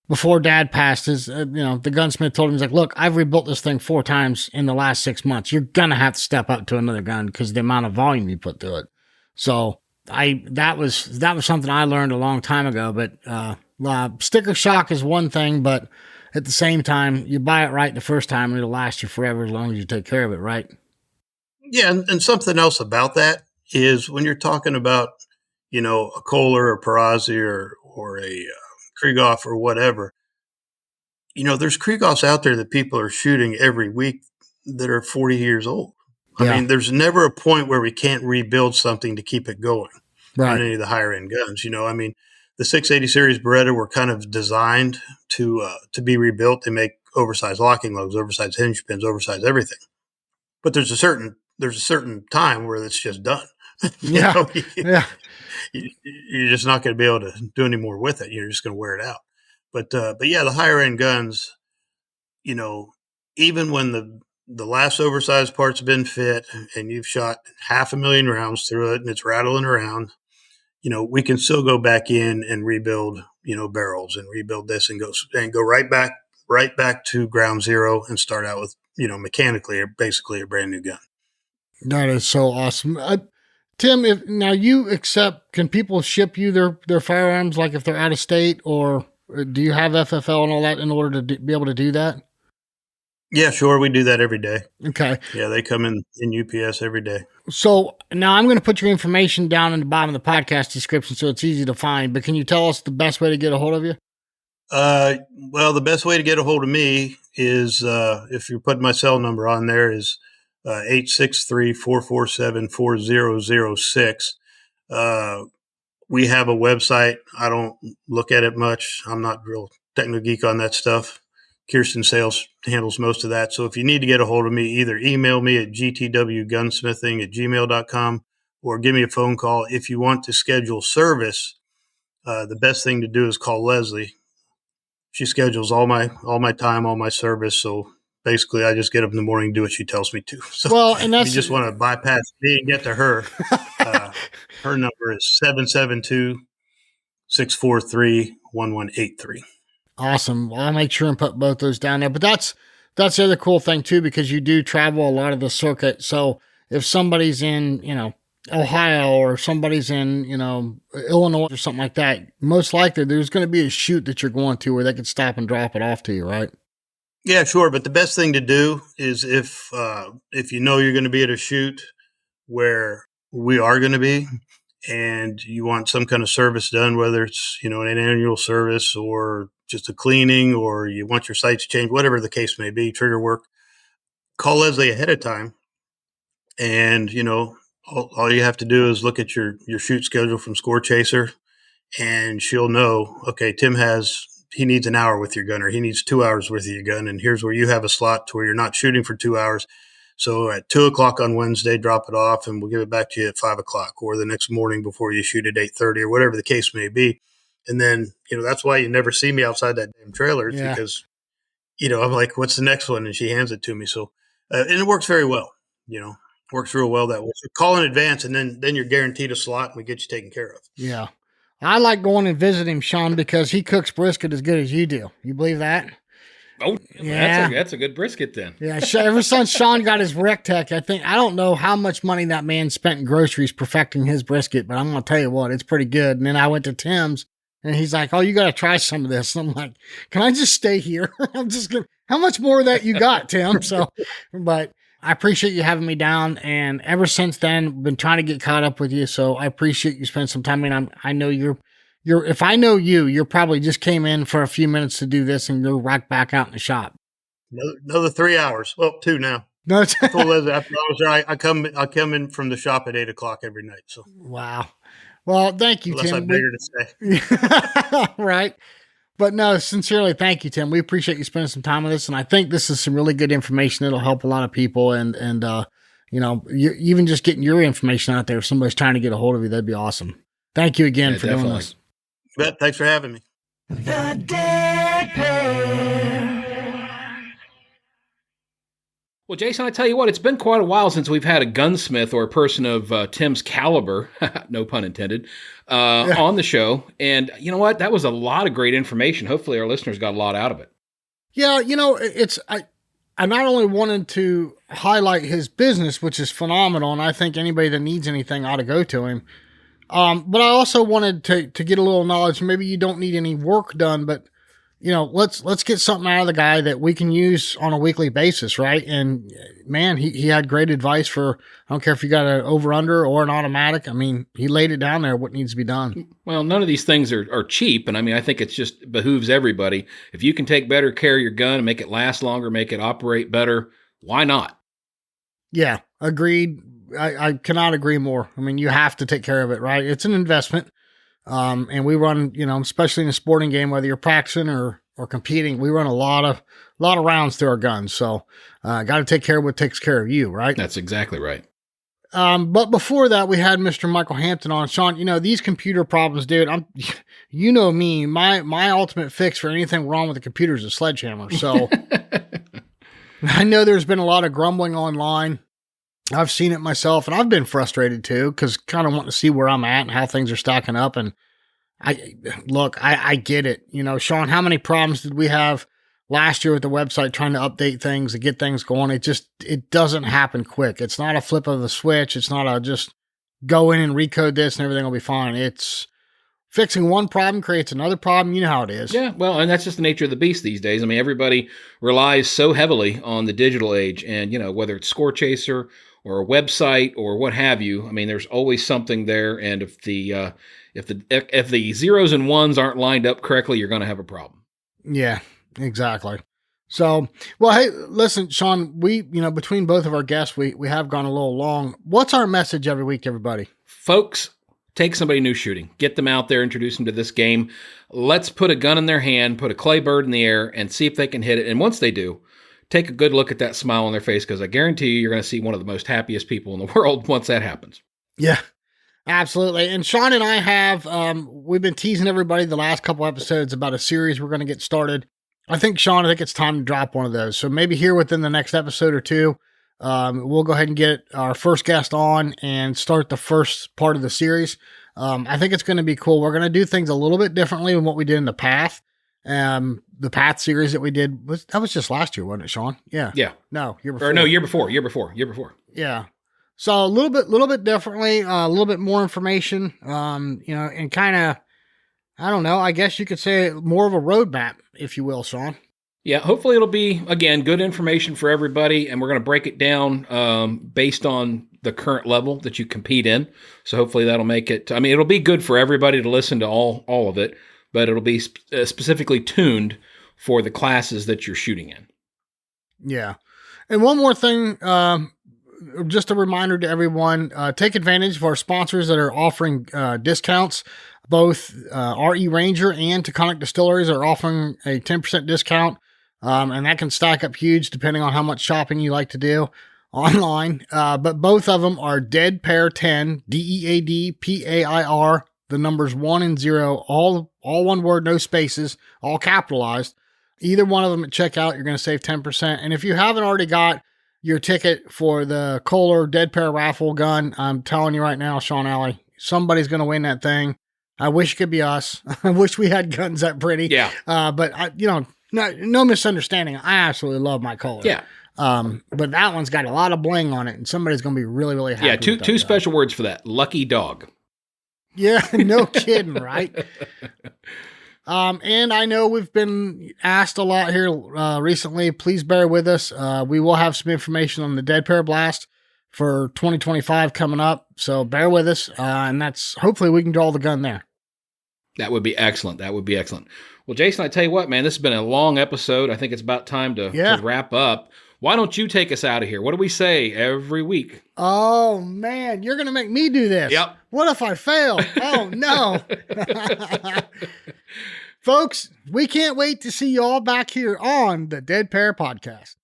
before Dad passed the gunsmith told him, he's like, look, I've rebuilt this thing 4 times in the last 6 months. You're going to have to step up to another gun because the amount of volume you put through it. So that was something I learned a long time ago, but sticker shock is one thing, but at the same time, you buy it right the first time and it'll last you forever as long as you take care of it, right? Yeah, and something else about that is when you're talking about, a Kolar or Perazzi or a Kriegoff or whatever, there's Kriegoffs out there that people are shooting every week that are 40 years old. Yeah. There's never a point where we can't rebuild something to keep it going. on any of the higher end guns. I mean, the 680 series Beretta were kind of designed to be rebuilt. They make oversized locking lugs, oversized hinge pins, oversized everything. But there's a certain time where it's just done. Yeah. You're just not going to be able to do any more with it. You're just going to wear it out. But yeah, the higher end guns, even when the last oversized part's been fit and you've shot 500,000 rounds through it and it's rattling around, we can still go back in and rebuild, barrels and rebuild this and go right back to ground zero and start out with, mechanically or basically a brand new gun. That is so awesome. Tim, can people ship you their firearms, like if they're out of state, or do you have FFL and all that in order to be able to do that? Yeah, sure. We do that every day. Okay. Yeah, they come in UPS every day. So now I'm going to put your information down in the bottom of the podcast description so it's easy to find, but can you tell us the best way to get a hold of you? Well, the best way to get a hold of me is, if you put my cell number on there, is 863-447-4006. We have a website. I don't look at it much. I'm not real techno geek on that stuff. Kirsten Sales handles most of that. So if you need to get a hold of me, either email me at gtwgunsmithing@gmail.com or give me a phone call. If you want to schedule service, the best thing to do is call Leslie. She schedules all my time, all my service. So basically, I just get up in the morning and do what she tells me to. So if you just want to bypass me and get to her, her number is 772-643-1183. Awesome. Well, I'll make sure and put both those down there. But that's the other cool thing too, because you do travel a lot of the circuit. So if somebody's in, Ohio or somebody's in, Illinois or something like that, most likely there's going to be a shoot that you're going to where they can stop and drop it off to you, right? Yeah, sure. But the best thing to do is if you're going to be at a shoot where we are going to be and you want some kind of service done, whether it's, an annual service or just a cleaning, or you want your sights changed, whatever the case may be, trigger work, call Leslie ahead of time. And, all you have to do is look at your shoot schedule from Score Chaser, and she'll know, okay, Tim he needs an hour with your gun, or he needs 2 hours with your gun. And here's where you have a slot to where you're not shooting for 2 hours. So at 2:00 on Wednesday, drop it off and we'll give it back to you at 5:00 or the next morning before you shoot at 8:30 or whatever the case may be. And then, that's why you never see me outside that damn trailer. It's because, I'm like, what's the next one? And she hands it to me. So, and it works very well, works real well that way. So call in advance and then you're guaranteed a slot and we get you taken care of. Yeah. I like going and visiting Sean because he cooks brisket as good as you do. You believe that? Oh, yeah. That's a good brisket then. Yeah. Ever since Sean got his Rec Tech, I don't know how much money that man spent in groceries perfecting his brisket, but I'm going to tell you what, it's pretty good. And then I went to Tim's and he's like, oh, you got to try some of this. And I'm like, can I just stay here? How much more of that you got, Tim? So, but I appreciate you having me down. And ever since then, I've been trying to get caught up with you. So I appreciate you spending some time. I mean, I know if I know you're probably just came in for a few minutes to do this and go right back out in the shop. Another 3 hours. Well, 2 now. No, I told Leslie after I was there, I come in from the shop at 8:00 every night. So wow. Well, thank you, unless Tim. I'm bigger to stay. Right. But no, sincerely, thank you, Tim. We appreciate you spending some time with us. And I think this is some really good information that'll help a lot of people. And even just getting your information out there, if somebody's trying to get a hold of you, that'd be awesome. Thank you again for doing this. But thanks for having me. The Dead Pair. Well, Jason, I tell you what, it's been quite a while since we've had a gunsmith or a person of Tim's caliber, no pun intended, on the show. And you know what? That was a lot of great information. Hopefully our listeners got a lot out of it. Yeah, I not only wanted to highlight his business, which is phenomenal, and I think anybody that needs anything ought to go to him. But I also wanted to get a little knowledge. Maybe you don't need any work done, but let's get something out of the guy that we can use on a weekly basis, right? And man, he had great advice for, I don't care if you got an over-under or an automatic. I mean, he laid it down there, what needs to be done. Well, none of these things are cheap. And I mean, I think it's just behooves everybody. If you can take better care of your gun and make it last longer, make it operate better, why not? Yeah, agreed. I cannot agree more. I mean, you have to take care of it, right? It's an investment. And we run, especially in a sporting game, whether you're practicing or competing, we run a lot of rounds through our guns. So, got to take care of what takes care of you, right? That's exactly right. But before that, we had Mr. Michael Hampton on. Sean, these computer problems, dude, me, my ultimate fix for anything wrong with the computer is a sledgehammer. So I know there's been a lot of grumbling online. I've seen it myself, and I've been frustrated too, because kind of wanting to see where I'm at and how things are stacking up. And I get it. Sean, how many problems did we have last year with the website trying to update things to get things going? It doesn't happen quick. It's not a flip of the switch. It's not a just go in and recode this and everything will be fine. It's fixing one problem creates another problem. You know how it is. Yeah, well, and that's just the nature of the beast these days. I mean, everybody relies so heavily on the digital age, and whether it's Score Chaser or a website or what have you, I mean, there's always something there. And if the zeros and ones aren't lined up correctly, you're going to have a problem. Yeah, exactly. So, well, hey, listen, Sean, we, between both of our guests, we have gone a little long. What's our message every week, everybody? Folks, take somebody new shooting, get them out there, introduce them to this game. Let's put a gun in their hand, put a clay bird in the air, and see if they can hit it. And once they do, take a good look at that smile on their face, because I guarantee you, you're going to see one of the most happiest people in the world once that happens. Yeah, absolutely. And Sean and I have, we've been teasing everybody the last couple episodes about a series we're going to get started. I think, Sean, it's time to drop one of those. So maybe here within the next episode or two, we'll go ahead and get our first guest on and start the first part of the series. I think it's going to be cool. We're going to do things a little bit differently than what we did in the Path. The Path series that we did was just last year, wasn't it, Sean? Yeah. Yeah. No, year before. Or no, year before. Yeah. So a little bit differently, a little bit more information, and kind of, I don't know, I guess you could say more of a roadmap, if you will, Sean. Yeah, hopefully it'll be, again, good information for everybody, and we're going to break it down based on the current level that you compete in. So hopefully that'll make it, it'll be good for everybody to listen to all of it, but it'll be specifically tuned for the classes that you're shooting in. Yeah. And one more thing, just a reminder to everyone, take advantage of our sponsors that are offering discounts. Both RE Ranger and Taconic Distilleries are offering a 10% discount, and that can stack up huge depending on how much shopping you like to do online. But both of them are Dead Pair 10, DEADPAIR, the numbers 1 and 0, all one word, no spaces, all capitalized. Either one of them at checkout, you're going to save 10%. And if you haven't already got your ticket for the Kolar Dead Pair raffle gun, I'm telling you right now, Sean Alley, somebody's going to win that thing. I wish it could be us. I wish we had guns that pretty. Yeah. But no misunderstanding. I absolutely love my Kolar. Yeah. But that one's got a lot of bling on it, and somebody's going to be really, really happy. Yeah. Two special words for that. Lucky dog. Yeah. No kidding. Right. And I know we've been asked a lot here recently. Please bear with us. We will have some information on the Dead Pair Blast for 2025 coming up. So bear with us. And that's hopefully we can draw the gun there. That would be excellent. Well, Jason, I tell you what, man, this has been a long episode. I think it's about time to wrap up. Why don't you take us out of here? What do we say every week? Oh, man, you're going to make me do this. Yep. What if I fail? Oh, no. Folks, we can't wait to see you all back here on the Dead Pair Podcast.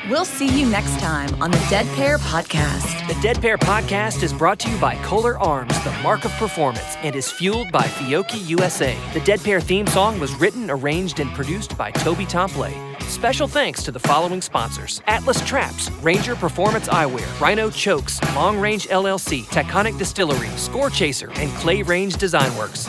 We'll see you next time on the Dead Pair Podcast. The Dead Pair Podcast is brought to you by Kolar Arms, the mark of performance, and is fueled by Fiocchi USA. The Dead Pair theme song was written, arranged, and produced by Toby Tomplay. Special thanks to the following sponsors: Atlas Traps, Ranger Performance Eyewear, Rhino Chokes, Long Range LLC, Taconic Distillery, Score Chaser, and Clay Range Design Works.